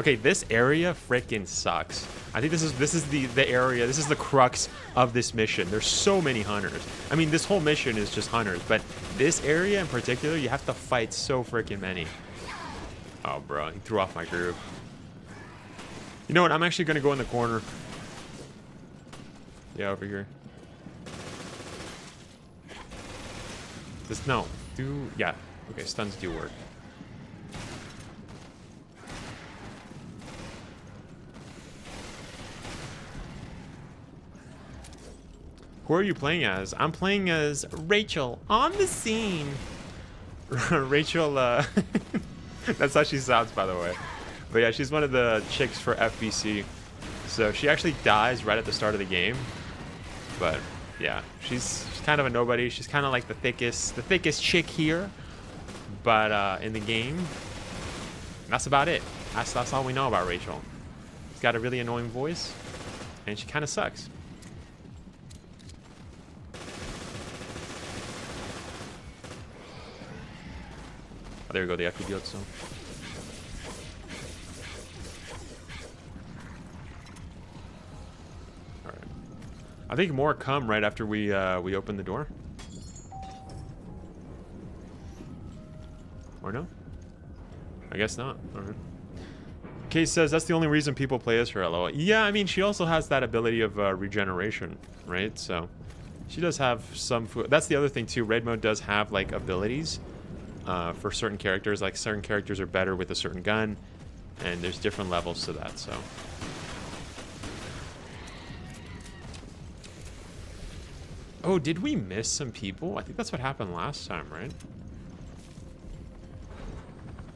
Okay, this area freaking sucks. I think this is the area, this is the crux of this mission. There's so many hunters. I mean, this whole mission is just hunters, but this area in particular, you have to fight so freaking many. Oh, bro, he threw off my groove. You know what? I'm actually gonna go in the corner. Yeah, over here. Yeah. Okay, stuns do work. Who are you playing as? I'm playing as Rachel on the scene. Rachel, that's how she sounds, by the way. But yeah, she's one of the chicks for FBC. So she actually dies right at the start of the game. But yeah, she's kind of a nobody. She's kind of like the thickest chick here. But in the game, that's about it. That's all we know about Rachel. She's got a really annoying voice, and she kind of sucks. Oh, there we go, the R.P.D. also. Alright. I think more come right after we open the door. Or no? I guess not. Alright. Case says that's the only reason people play as her, lol. Yeah, I mean, she also has that ability of regeneration, right? So she does have some food. That's the other thing too. Raid mode does have like abilities for certain characters. Like certain characters are better with a certain gun, and there's different levels to that. So oh, did we miss some people? I think that's what happened last time, right?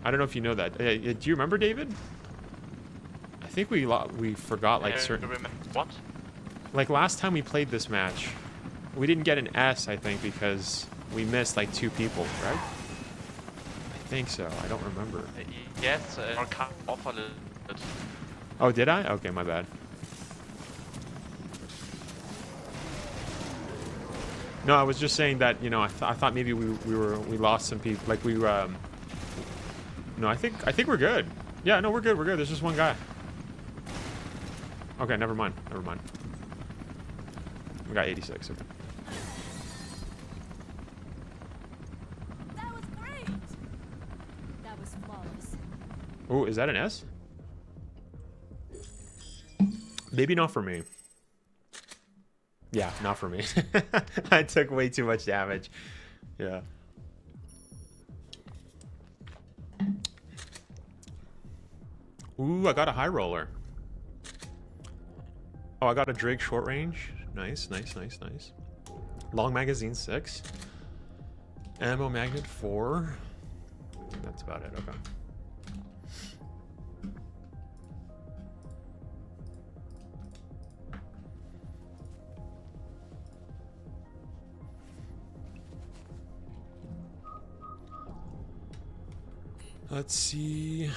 I don't know if you know that. Do you remember, David? I think we forgot like certain. What? Like last time we played this match, we didn't get an S, I think, because we missed like 2 people, right? I think so. I don't remember. Yes, I'll cut off a little bit. Oh, did I? Okay, my bad. No, I was just saying that, you know, I thought maybe we lost some people. Like we no, I think we're good. Yeah, no, we're good. We're good. There's just one guy. Okay, never mind. Never mind. We got 86. Okay. Oh, is that an S? Maybe not for me. Yeah, not for me. I took way too much damage. Yeah. Ooh, I got a high roller. Oh, I got a Drake short range. Nice, nice, nice, nice. Long magazine 6. Ammo magnet 4. That's about it. Okay. Let's see.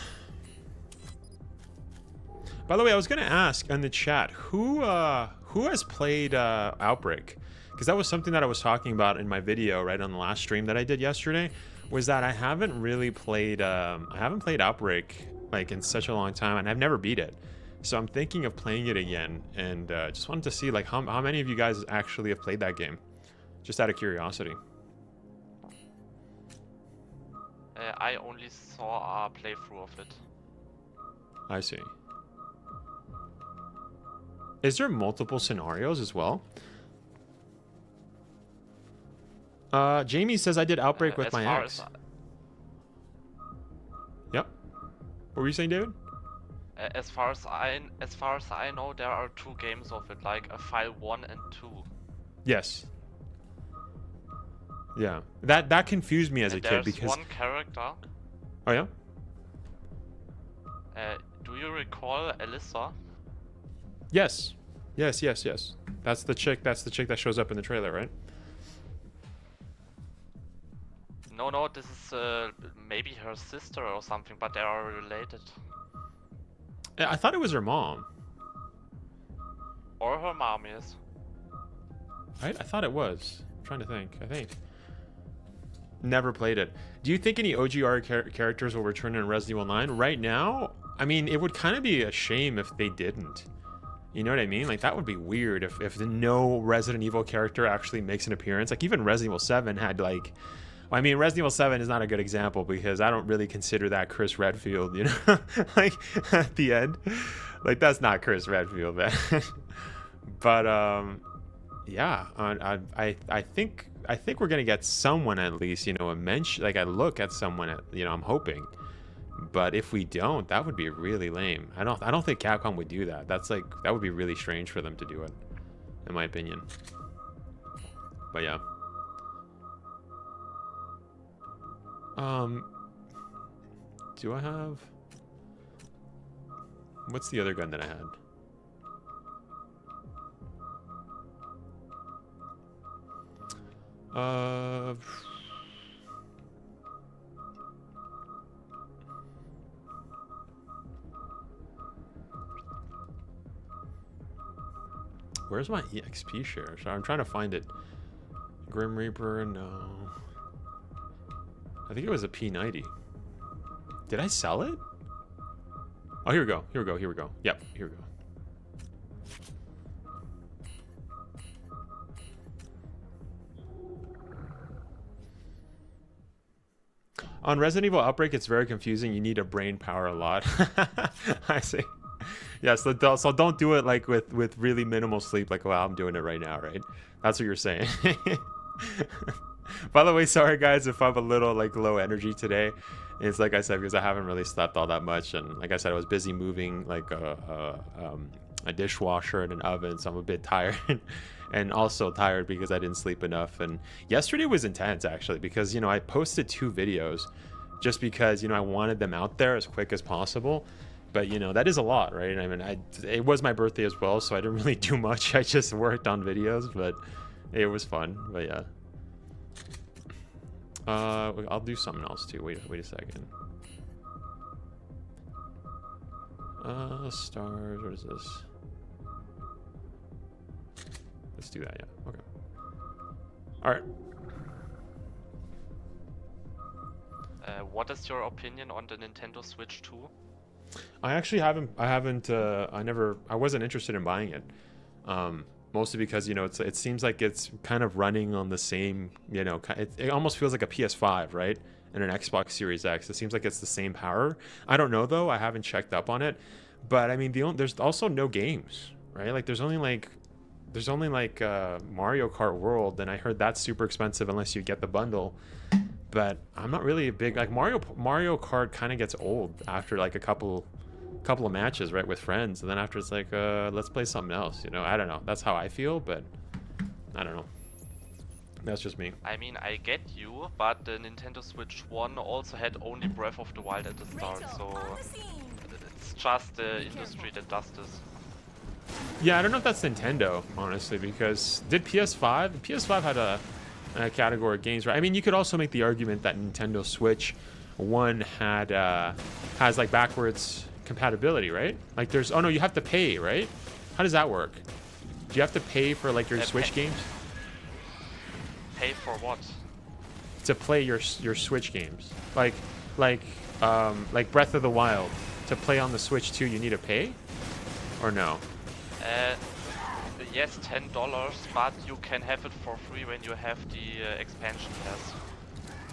By the way, I was gonna ask in the chat who has played Outbreak, because that was something that I was talking about in my video right on the last stream that I did yesterday. Was that I haven't really played Outbreak like in such a long time, and I've never beat it. So I'm thinking of playing it again, and just wanted to see like how many of you guys actually have played that game, just out of curiosity. I only saw a playthrough of it. I see. Is there multiple scenarios as well? Jamie says I did Outbreak with my ex. Yep. What were you saying, David? As far as I know, there are 2 games of it, like a file 1 and 2. Yes. Yeah. That confused me as a kid because. There's one character. Oh yeah. Do you recall Alyssa? Yes. Yes, yes, yes. That's the chick that shows up in the trailer, right? No, this is maybe her sister or something, but they are related. I thought it was her mom. Or her mom, yes. Right? I thought it was. I'm trying to think. I think. Never played it. Do you think any OGR characters will return in Resident Evil 9? Right now, I mean, it would kind of be a shame if they didn't. You know what I mean? Like, that would be weird if no Resident Evil character actually makes an appearance. Like, even Resident Evil 7 had, like... Well, I mean, Resident Evil 7 is not a good example because I don't really consider that Chris Redfield, you know? Like, at the end. Like, that's not Chris Redfield, man. But, yeah. I think we're going to get someone at least, you know, a mention... Like, I look at someone, you know, I'm hoping... But if we don't, that would be really lame. I don't think Capcom would do that. That would be really strange for them to do it, in my opinion. But yeah. Do I have... What's the other gun that I had? Where's my EXP share? So I'm trying to find it. Grim Reaper, no. I think it was a P90. Did I sell it? Oh, here we go. Here we go. Here we go. Yep, here we go. On Resident Evil Outbreak, it's very confusing. You need a brain power a lot. I see. Yeah, so don't do it like with really minimal sleep, like while I'm doing it right now, right? That's what you're saying. By the way, sorry guys if I'm a little like low energy today. It's like I said because I haven't really slept all that much, and like I said, I was busy moving like a dishwasher and an oven, so I'm a bit tired. And also tired because I didn't sleep enough. And yesterday was intense actually because, you know, I posted 2 videos just because, you know, I wanted them out there as quick as possible. But, you know, that is a lot, right? I mean, it was my birthday as well, so I didn't really do much. I just worked on videos, but it was fun. But, yeah. I'll do something else, too. Wait a second. Stars. What is this? Let's do that, yeah. Okay. All right. What is your opinion on the Nintendo Switch 2? I actually I wasn't interested in buying it. Mostly because, you know, it seems like it's kind of running on the same, you know, it almost feels like a PS5, right? and an Xbox Series X. It seems like it's the same power. I don't know though. I haven't checked up on it, but I mean, there's also no games, right? Like there's only like Mario Kart World, and I heard that's super expensive unless you get the bundle. But I'm not really a big like Mario Kart. Kind of gets old after like a couple of matches, right, with friends, and then after it's like let's play something else, you know. I don't know, that's how I feel, but I don't know, that's just me. I mean, I get you, but the Nintendo Switch 1 also had only Breath of the Wild at the start, so it's just the industry that does this. Yeah, I don't know if that's Nintendo, honestly, because did PS5 had a category of games, right? I mean, you could also make the argument that Nintendo Switch 1 has like backwards compatibility, right? Like there's, oh no, you have to pay, right? How does that work? Do you have to pay for like your Switch games? Pay for what? To play your Switch games, like Breath of the Wild. To play on the Switch 2, you need to pay, or no? Yes, $10, but you can have it for free when you have the expansion pass.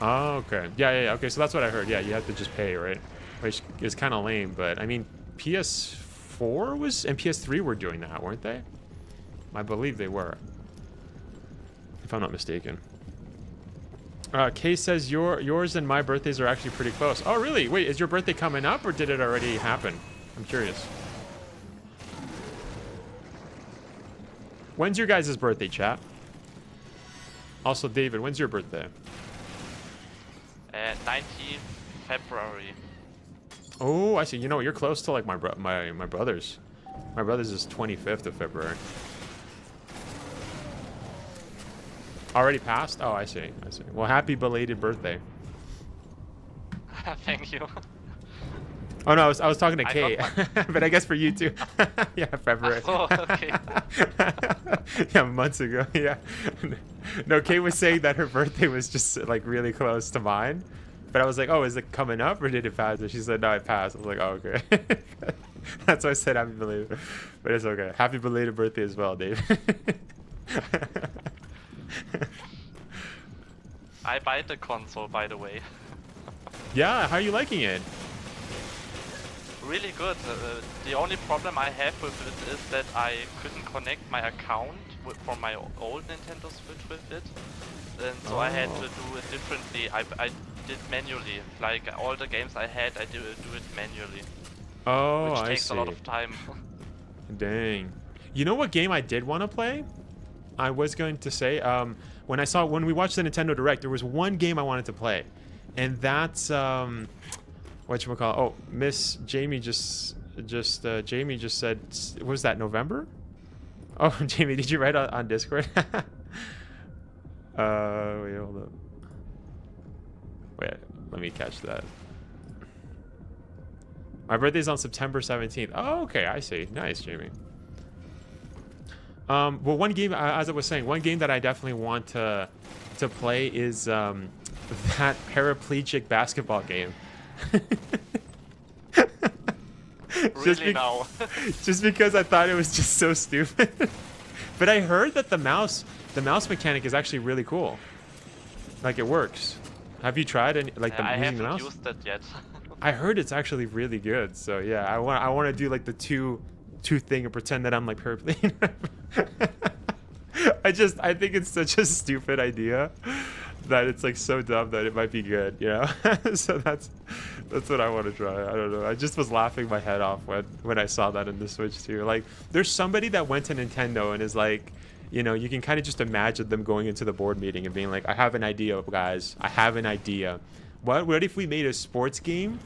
Oh, okay. Yeah. Okay, so that's what I heard. Yeah, you have to just pay, right? Which is kind of lame, but I mean, PS4 and PS3 were doing that, weren't they? I believe they were, if I'm not mistaken. Kay says yours and my birthdays are actually pretty close. Oh, really? Wait, is your birthday coming up, or did it already happen? I'm curious. When's your guys' birthday, chat? Also, David, when's your birthday? 19th February. Oh, I see. You know, you're close to like my brother's. My brother's is 25th of February. Already passed? Oh, I see. Well, happy belated birthday. Thank you. Oh no, I was talking to Kay, but I guess for you too. Yeah, February. Oh, okay. Yeah, months ago. Yeah. No, Kay was saying that her birthday was just like really close to mine, but I was like, oh, is it coming up or did it pass? And she said, no, it passed. I was like, oh, okay. That's why I said happy belated, but it's okay. Happy belated birthday as well, Dave. I buy the console, by the way. Yeah, how are you liking it? Really good. The only problem I have with it is that I couldn't connect my account from my old Nintendo Switch with it, and so I had to do it differently. I did manually, like all the games I had, I do it manually. Oh, which takes a lot of time. Dang. You know what game I did want to play? I was going to say, when we watched the Nintendo Direct, there was one game I wanted to play, and that's whatchamacallit? Oh, Miss Jamie Jamie just said, what was that, November? Oh, Jamie, did you write on Discord? Wait, hold up. Wait, let me catch that. My birthday's on September 17th. Oh, okay, I see. Nice, Jamie. Well, one game, as I was saying, one game that I definitely want to play is that paraplegic basketball game. Really now? Just because I thought it was just so stupid. But I heard that the mouse mechanic is actually really cool. Like it works. Have you tried any like I using the mouse? haven't used it yet. I heard it's actually really good. So yeah, I want to do like the two thing and pretend that I'm like paraplegic. I think it's such a stupid idea that it's like so dumb that it might be good, you know. So that's what I want to try. I don't know. I just was laughing my head off when I saw that in the Switch too. Like, there's somebody that went to Nintendo and is like, you know, you can kind of just imagine them going into the board meeting and being like, I have an idea, guys. I have an idea. What if we made a sports game,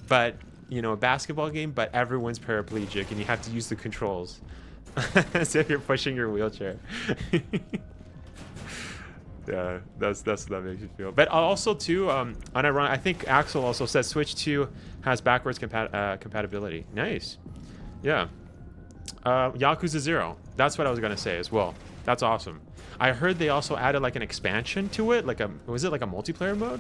but you know, a basketball game, but everyone's paraplegic and you have to use the controls as if you're pushing your wheelchair. Yeah, that's what that makes you feel. But also too, unironic, I think Axel also says Switch 2 has backwards compatibility. Nice. Yeah. Yakuza 0. That's what I was gonna say as well. That's awesome. I heard they also added like an expansion to it, was it like a multiplayer mode?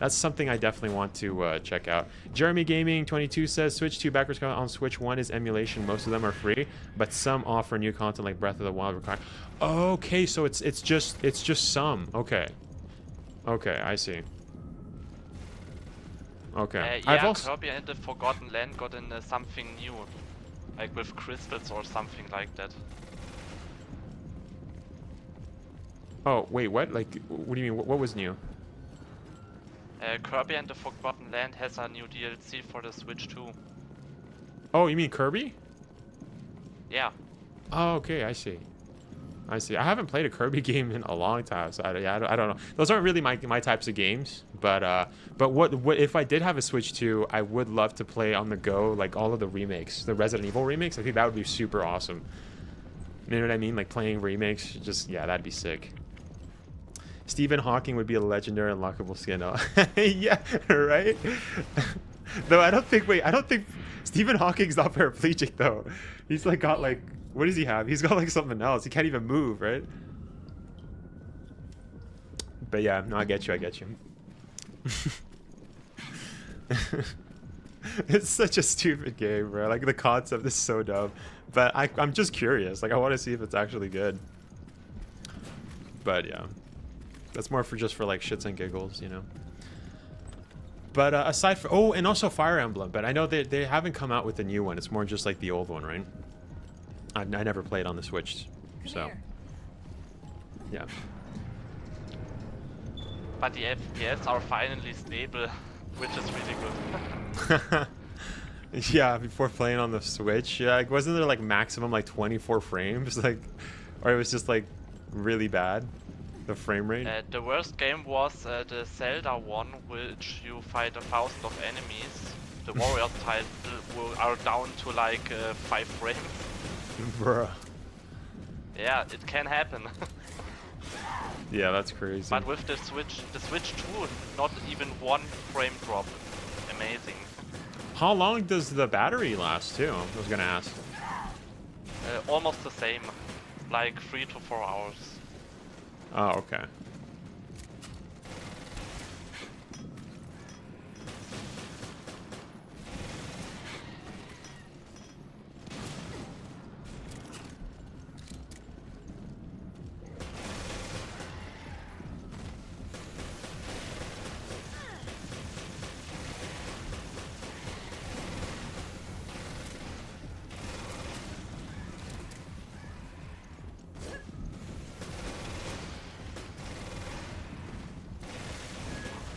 That's something I definitely want to check out. Jeremy Gaming 22 says Switch 2 backwards compatibility on Switch 1 is emulation. Most of them are free, but some offer new content like Breath of the Wild required. Okay, so it's just some. Okay, I see. Okay. Yeah, I've also... Kirby and the Forgotten Land got in something new, like with crystals or something like that. Oh, wait, what? Like, what do you mean? What was new? Kirby and the Forgotten Land has a new DLC for the Switch too. Oh, you mean Kirby? Yeah. Oh, okay, I see. I see. I haven't played a Kirby game in a long time, so I don't know. Those aren't really my types of games, but what if I did have a Switch 2, I would love to play on the go, like all of the remakes, the Resident Evil remakes. I think that would be super awesome. You know what I mean? Like playing remakes, just, yeah, that'd be sick. Stephen Hawking would be a legendary unlockable skin. Oh. Yeah, right? Though I don't think Stephen Hawking's not paraplegic though. He's like got like, what does he have? He's got like something else. He can't even move, right? But yeah, no, I get you. It's such a stupid game, bro. Like the concept is so dumb. But I'm just curious. Like I want to see if it's actually good. But yeah. That's more for just for like shits and giggles, you know. But aside from, oh, and also Fire Emblem. But I know they haven't come out with a new one. It's more just like the old one, right? I never played on the Switch, so yeah. But the FPS are finally stable, which is really good. Yeah, before playing on the Switch, yeah, like, wasn't there like maximum like 24 frames, like, or it was just like really bad, the frame rate? The worst game was the Zelda one, which you fight 1,000 of enemies. The warrior title are down to like 5 frames. Bruh. Yeah, it can happen. Yeah, that's crazy. But with the Switch 2, not even 1 frame drop. Amazing. How long does the battery last too? I was gonna ask. Almost the same, like 3 to 4 hours. Oh, okay.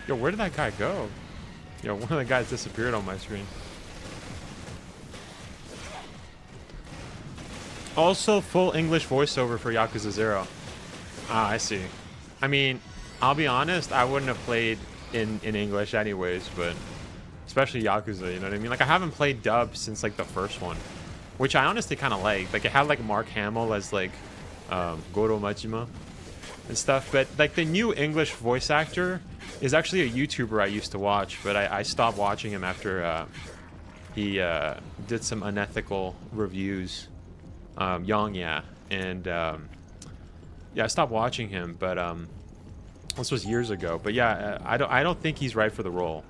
Yo, where did that guy go? Yo, one of the guys disappeared on my screen. Also, full English voiceover for Yakuza 0. Ah, I see. I mean, I'll be honest, I wouldn't have played in English anyways, but especially Yakuza, you know what I mean? Like, I haven't played dub since, like, the first one, which I honestly kind of liked. Like, it had, like, Mark Hamill as, like, Goro Majima and stuff, but, like, the new English voice actor is actually a YouTuber I used to watch, but I stopped watching him after he did some unethical reviews. Yeah, and yeah, I stopped watching him, but this was years ago. But yeah, I don't think he's right for the role.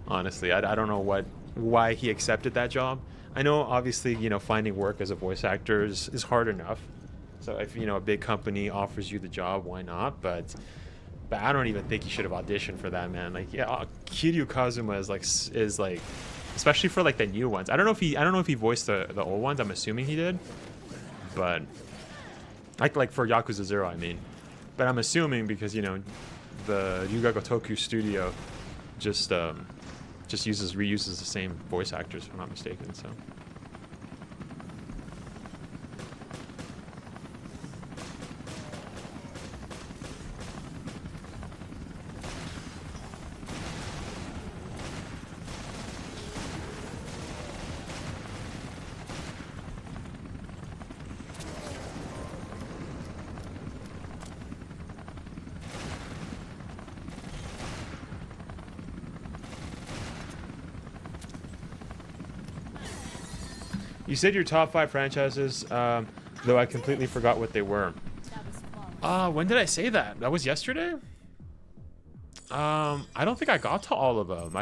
Honestly, I don't know why he accepted that job. I know obviously, you know, finding work as a voice actor is hard enough. So if, you know, a big company offers you the job, why not? But I don't even think he should have auditioned for that, man. Like, yeah, Kiryu Kazuma is like, especially for like the new ones. I don't know if he voiced the old ones. I'm assuming he did, but like for Yakuza 0, I mean. But I'm assuming because, you know, the Yuga Gotoku studio just reuses the same voice actors, if I'm not mistaken. So. You said your top 5 franchises, though I completely forgot what they were. When did I say that? That was yesterday? I don't think I got to all of them.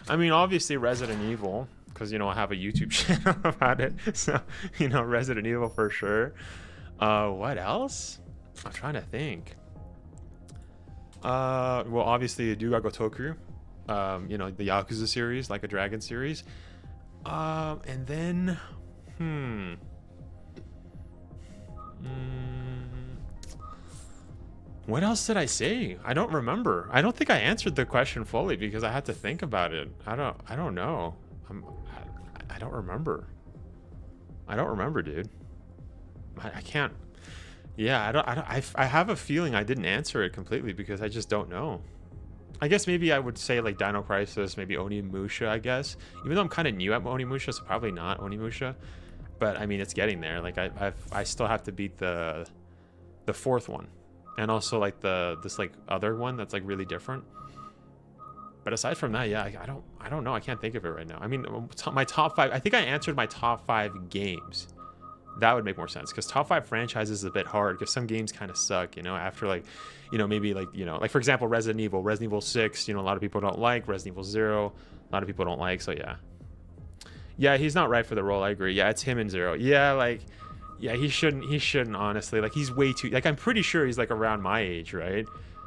I mean, obviously Resident Evil, because, you know, I have a YouTube channel about it. So, you know, Resident Evil for sure. What else? I'm trying to think. Well, obviously Yuga Gotoku. You know, the Yakuza series, like a Dragon series. And then, what else did I say? I don't remember. I don't think I answered the question fully because I had to think about it. I don't know. I don't remember. I don't remember, dude. I can't. Yeah, I have a feeling I didn't answer it completely because I just don't know. I guess maybe I would say like Dino Crisis, maybe Onimusha, I guess. Even though I'm kind of new at Onimusha, so probably not Onimusha. But I mean, it's getting there. Like I still have to beat the fourth one, and also like this like other one that's like really different. But aside from that, yeah, I don't know. I can't think of it right now. I mean, my top 5. I think I answered my top 5 games. That would make more sense because top 5 franchises is a bit hard because some games kind of suck, you know, after like, you know, maybe like, you know, like for example, Resident Evil 6, you know, a lot of people don't like. Resident Evil 0, a lot of people don't like. So yeah, he's not right for the role. I agree. Yeah, it's him and Zero. Yeah, like, yeah, he shouldn't honestly. Like, he's way too, like, I'm pretty sure he's like around my age, right?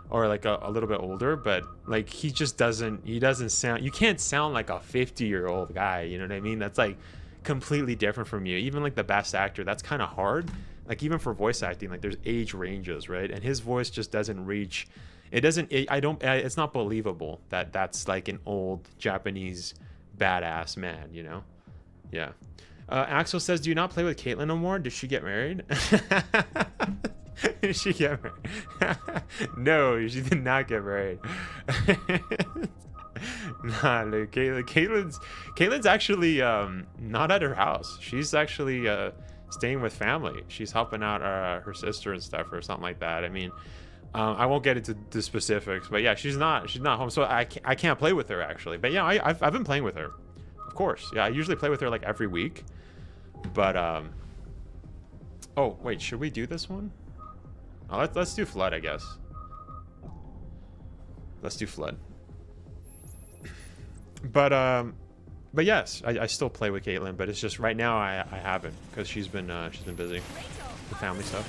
Or like a little bit older, but like he doesn't sound, you can't sound like a 50-year-old guy, you know what I mean? That's like completely different from you. Even like the best actor, that's kind of hard. Like even for voice acting, like there's age ranges, right? And his voice just doesn't reach, it's not believable that that's like an old Japanese badass man, you know? Yeah. Axel says, do you not play with Caitlyn no more? Did she get married? Did she get married? No, she did not get married. Nah, look, Caitlin's actually not at her house. She's actually staying with family. She's helping out her sister and stuff or something like that. I mean, I won't get into the specifics, but yeah, she's not home, so I can't play with her actually. But yeah, I've been playing with her, of course. Yeah, I usually play with her like every week. But oh wait, should we do this one? Oh, let's do Flood, I guess. Let's do Flood. But yes, I still play with Caitlyn, but it's just right now I haven't because she's been busy with family stuff.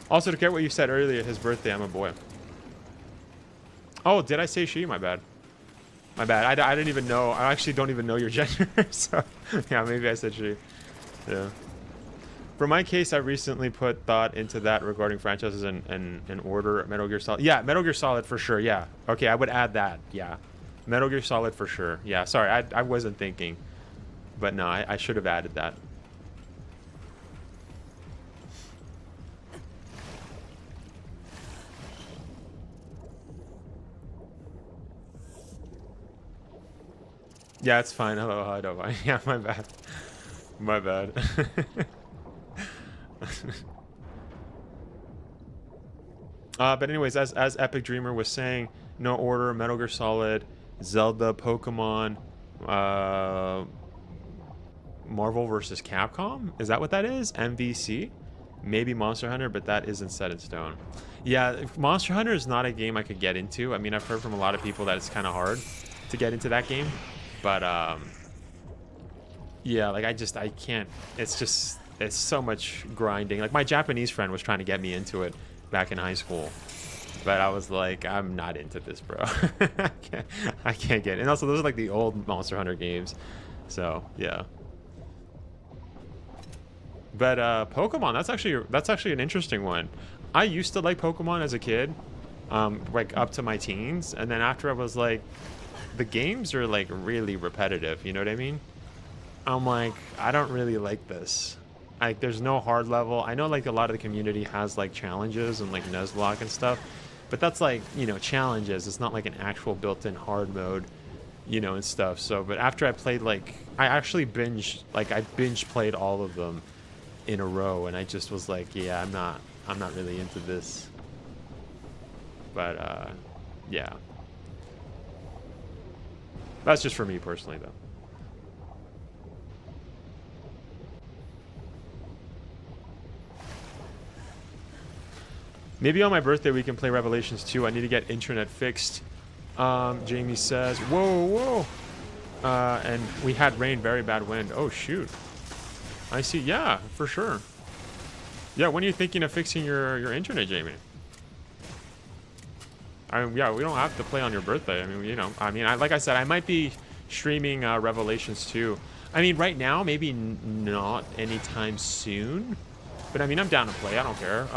Also, to get what you said earlier, his birthday, I'm a boy. Oh, did I say she? My bad. My bad. I didn't even know. I actually don't even know your gender. So, yeah, maybe I said she. Yeah. For my case, I recently put thought into that regarding franchises and order. Metal Gear Solid. Yeah, Metal Gear Solid for sure. Yeah. Okay, I would add that. Yeah. Metal Gear Solid for sure. Yeah, sorry. I wasn't thinking. But no, I should have added that. Yeah, it's fine. Hello, hi, don't mind. Yeah, my bad. My bad. But anyways, as Epic Dreamer was saying, no order, Metal Gear Solid, Zelda, Pokemon, Marvel vs. Capcom? Is that what that is? MVC? Maybe Monster Hunter, but that isn't set in stone. Yeah, Monster Hunter is not a game I could get into. I mean, I've heard from a lot of people that it's kind of hard to get into that game. But yeah, like I can't. It's so much grinding. Like my Japanese friend was trying to get me into it back in high school, but I was like, I'm not into this, bro. I can't get it. And also, those are like the old Monster Hunter games, so yeah. But Pokemon, that's actually an interesting one. I used to like Pokemon as a kid, like up to my teens, and then after I was like, the games are like really repetitive, you know what I mean? I'm like, I don't really like this. Like, there's no hard level. I know like a lot of the community has like challenges and like Nuzlocke and stuff, but that's like, you know, challenges. It's not like an actual built-in hard mode, you know, and stuff. So, but after I played, like, I actually binge played all of them in a row, and I just was like, yeah, I'm not really into this. But yeah. That's just for me personally, though. Maybe on my birthday we can play Revelations 2. I need to get internet fixed. Jamie says, whoa. And we had rain, very bad wind. Oh, shoot. I see. Yeah, for sure. Yeah, when are you thinking of fixing your internet, Jamie? I mean, yeah, we don't have to play on your birthday. I mean, you know, like I said, I might be streaming Revelations 2. I mean, right now, maybe not anytime soon. But I mean, I'm down to play. I don't care.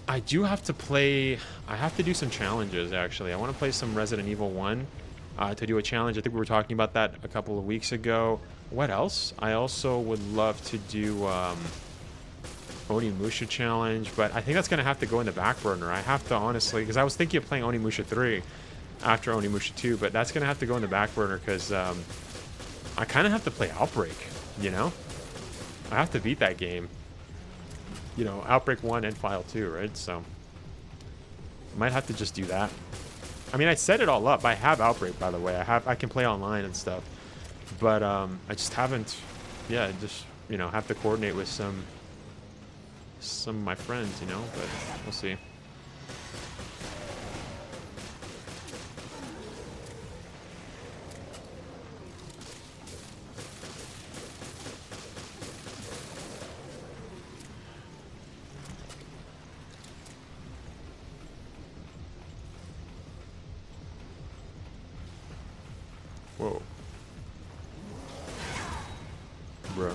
I do have to play. I have to do some challenges, actually. I want to play some Resident Evil 1 to do a challenge. I think we were talking about that a couple of weeks ago. What else? I also would love to do Onimusha challenge, but I think that's going to have to go in the back burner. I have to, honestly, because I was thinking of playing Onimusha 3 after Onimusha 2, but that's going to have to go in the back burner because I kind of have to play Outbreak, you know? I have to beat that game. You know, Outbreak 1 and File 2, right? So, might have to just do that. I mean, I set it all up. I have Outbreak, by the way. I can play online and stuff. But I just haven't, yeah, just, you know, have to coordinate with some of my friends, you know, but we'll see. Whoa. Bro.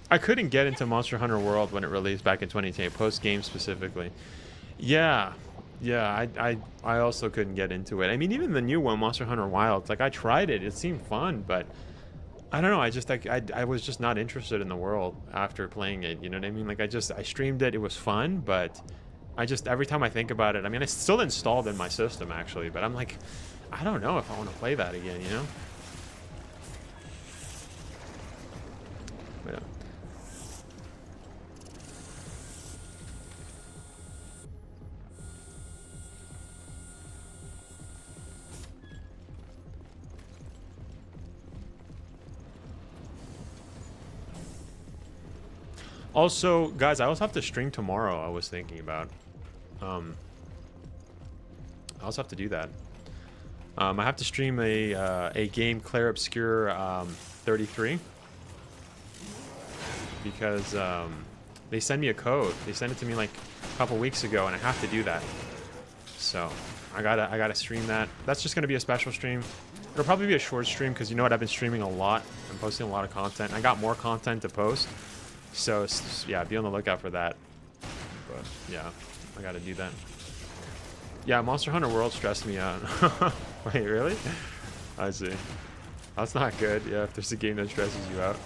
I couldn't get into Monster Hunter World when it released back in 2010, post-game specifically. Yeah, I also couldn't get into it. I mean, even the new one, Monster Hunter Wilds, like I tried it. It seemed fun, but I don't know. I just like I was just not interested in the world after playing it. You know what I mean? Like I streamed it. It was fun, but I just every time I think about it, I mean, it's still installed in my system actually, but I'm like, I don't know if I want to play that again. You know? But, also, guys, I also have to stream tomorrow. I was thinking about. I also have to do that. I have to stream a game Clair Obscure 33 because they send me a code. They sent it to me like a couple weeks ago, and I have to do that. So I gotta stream that. That's just gonna be a special stream. It'll probably be a short stream because you know what? I've been streaming a lot. I'm posting a lot of content. I got more content to post. So, yeah, be on the lookout for that. But, yeah, I gotta do that. Yeah, Monster Hunter World stressed me out. Wait, really? I see. That's not good, yeah, if there's a game that stresses you out.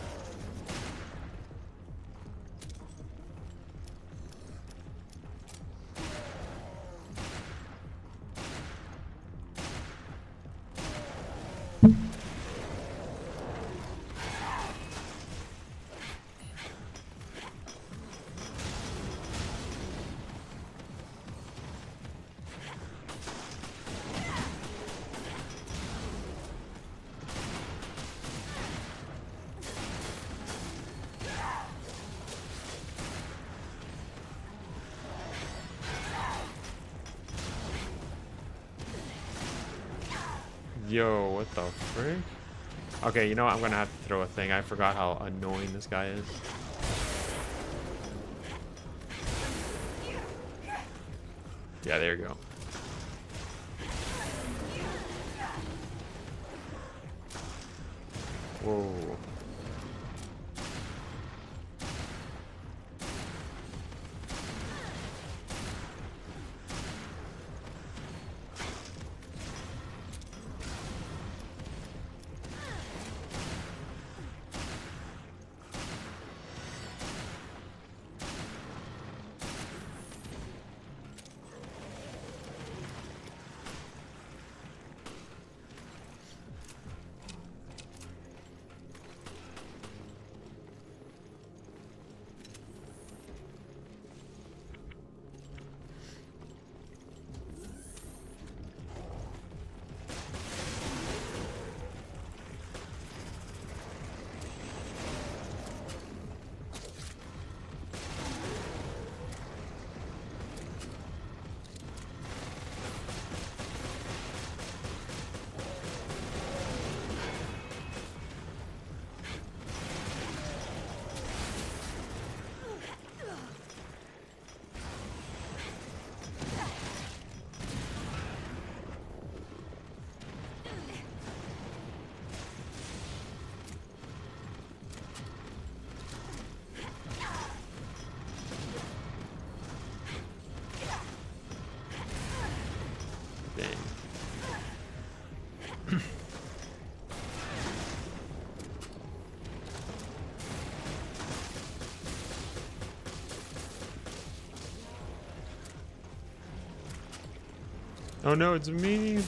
Yo, what the frick? Okay, you know what? I'm gonna have to throw a thing. I forgot how annoying this guy is. Yeah, there you go. Whoa. Oh no, it's me.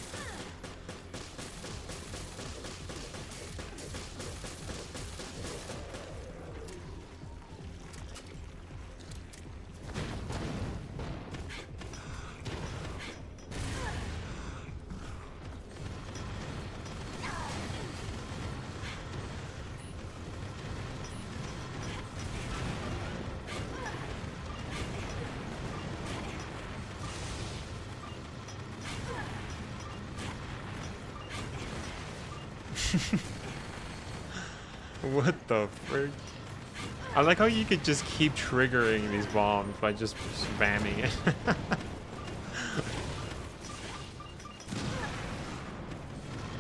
What the frick? I like how you could just keep triggering these bombs by just spamming it.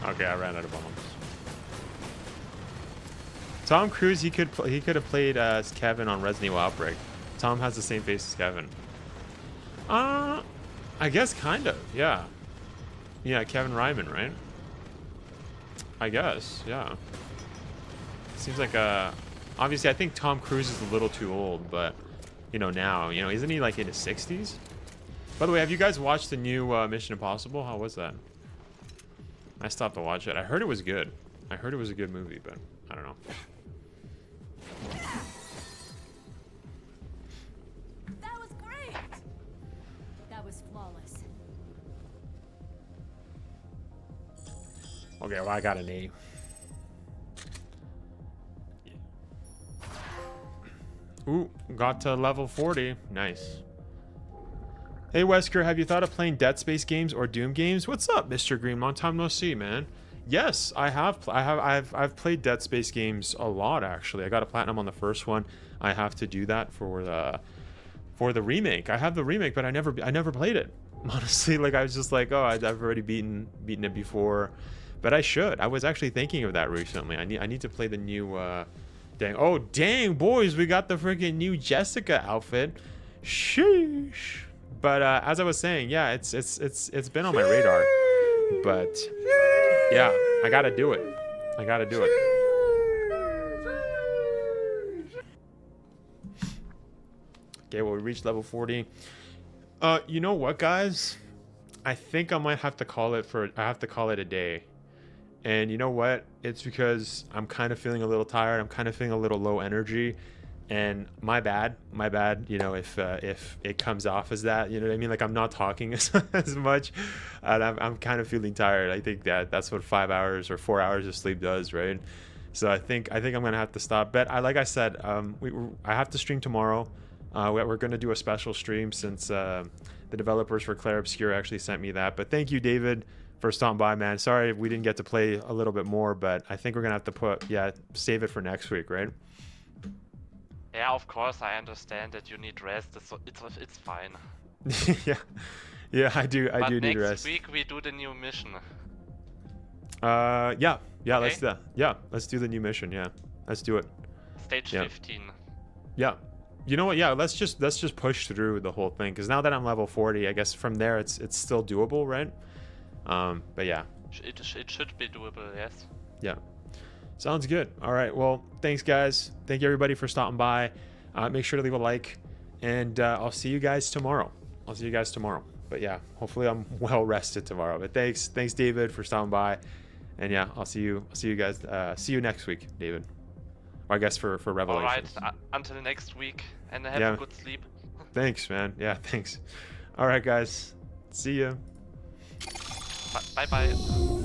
Okay, I ran out of bombs. Tom Cruise, he could have played as Kevin on Resident Evil Outbreak. Tom has the same face as Kevin. I guess kind of, yeah. Yeah, Kevin Ryman, right? I guess, yeah. Seems like obviously I think Tom Cruise is a little too old, but you know now, you know, isn't he like in his 60s? By the way, have you guys watched the new Mission Impossible? How was that? I stopped to watch it. I heard it was good. I heard it was a good movie, but I don't know. That was great. That was flawless. Okay, well I got an A. Ooh, got to level 40. Nice. Hey Wesker, have you thought of playing Dead Space games or Doom games? What's up, Mr. Green? Long time no see, man. Yes, I have. I've played Dead Space games a lot actually. I got a platinum on the first one. I have to do that for the remake. I have the remake, but I never played it. Honestly, like I was just like, oh, I've already beaten it before, but I should. I was actually thinking of that recently. I need to play the new. Dang, boys, we got the freaking new Jessica outfit. Sheesh. But as I was saying, yeah, it's been on my radar. But yeah, I gotta do it. Okay, well, we reached level 40. You know what, guys? I think I might have to call it a day. And you know what? It's because I'm kind of feeling a little tired. I'm kind of feeling a little low energy. And my bad, you know, if it comes off as that, you know what I mean? Like I'm not talking as much, and I'm kind of feeling tired. I think that's what 5 hours or 4 hours of sleep does, right? So I think I'm gonna have to stop. But like I said, I have to stream tomorrow. We're gonna do a special stream since the developers for Clair Obscur actually sent me that. But thank you, David, for stopping by, man. Sorry we didn't get to play a little bit more, but I think we're gonna have to save it for next week, right? Yeah, of course, I understand that you need rest. It's fine. yeah, I do need rest. Next week we do the new mission. Yeah, Okay. let's do the new mission. Yeah, let's do it. Stage 15. Yeah, you know what? Yeah, let's just push through the whole thing, because now that I'm level 40, I guess from there it's still doable, right? But yeah, It should be doable, yes. yeah. Sounds good. All right. Well, thanks, guys. Thank you, everybody, for stopping by. Make sure to leave a like, and I'll see you guys tomorrow. But yeah, hopefully I'm well rested tomorrow. But thanks, David, for stopping by. And yeah, I'll see you guys. See you next week, David. Or I guess for Revelations. Alright, until next week, and have a good sleep. Thanks, man. Yeah, thanks. All right, guys. See ya. Bye bye.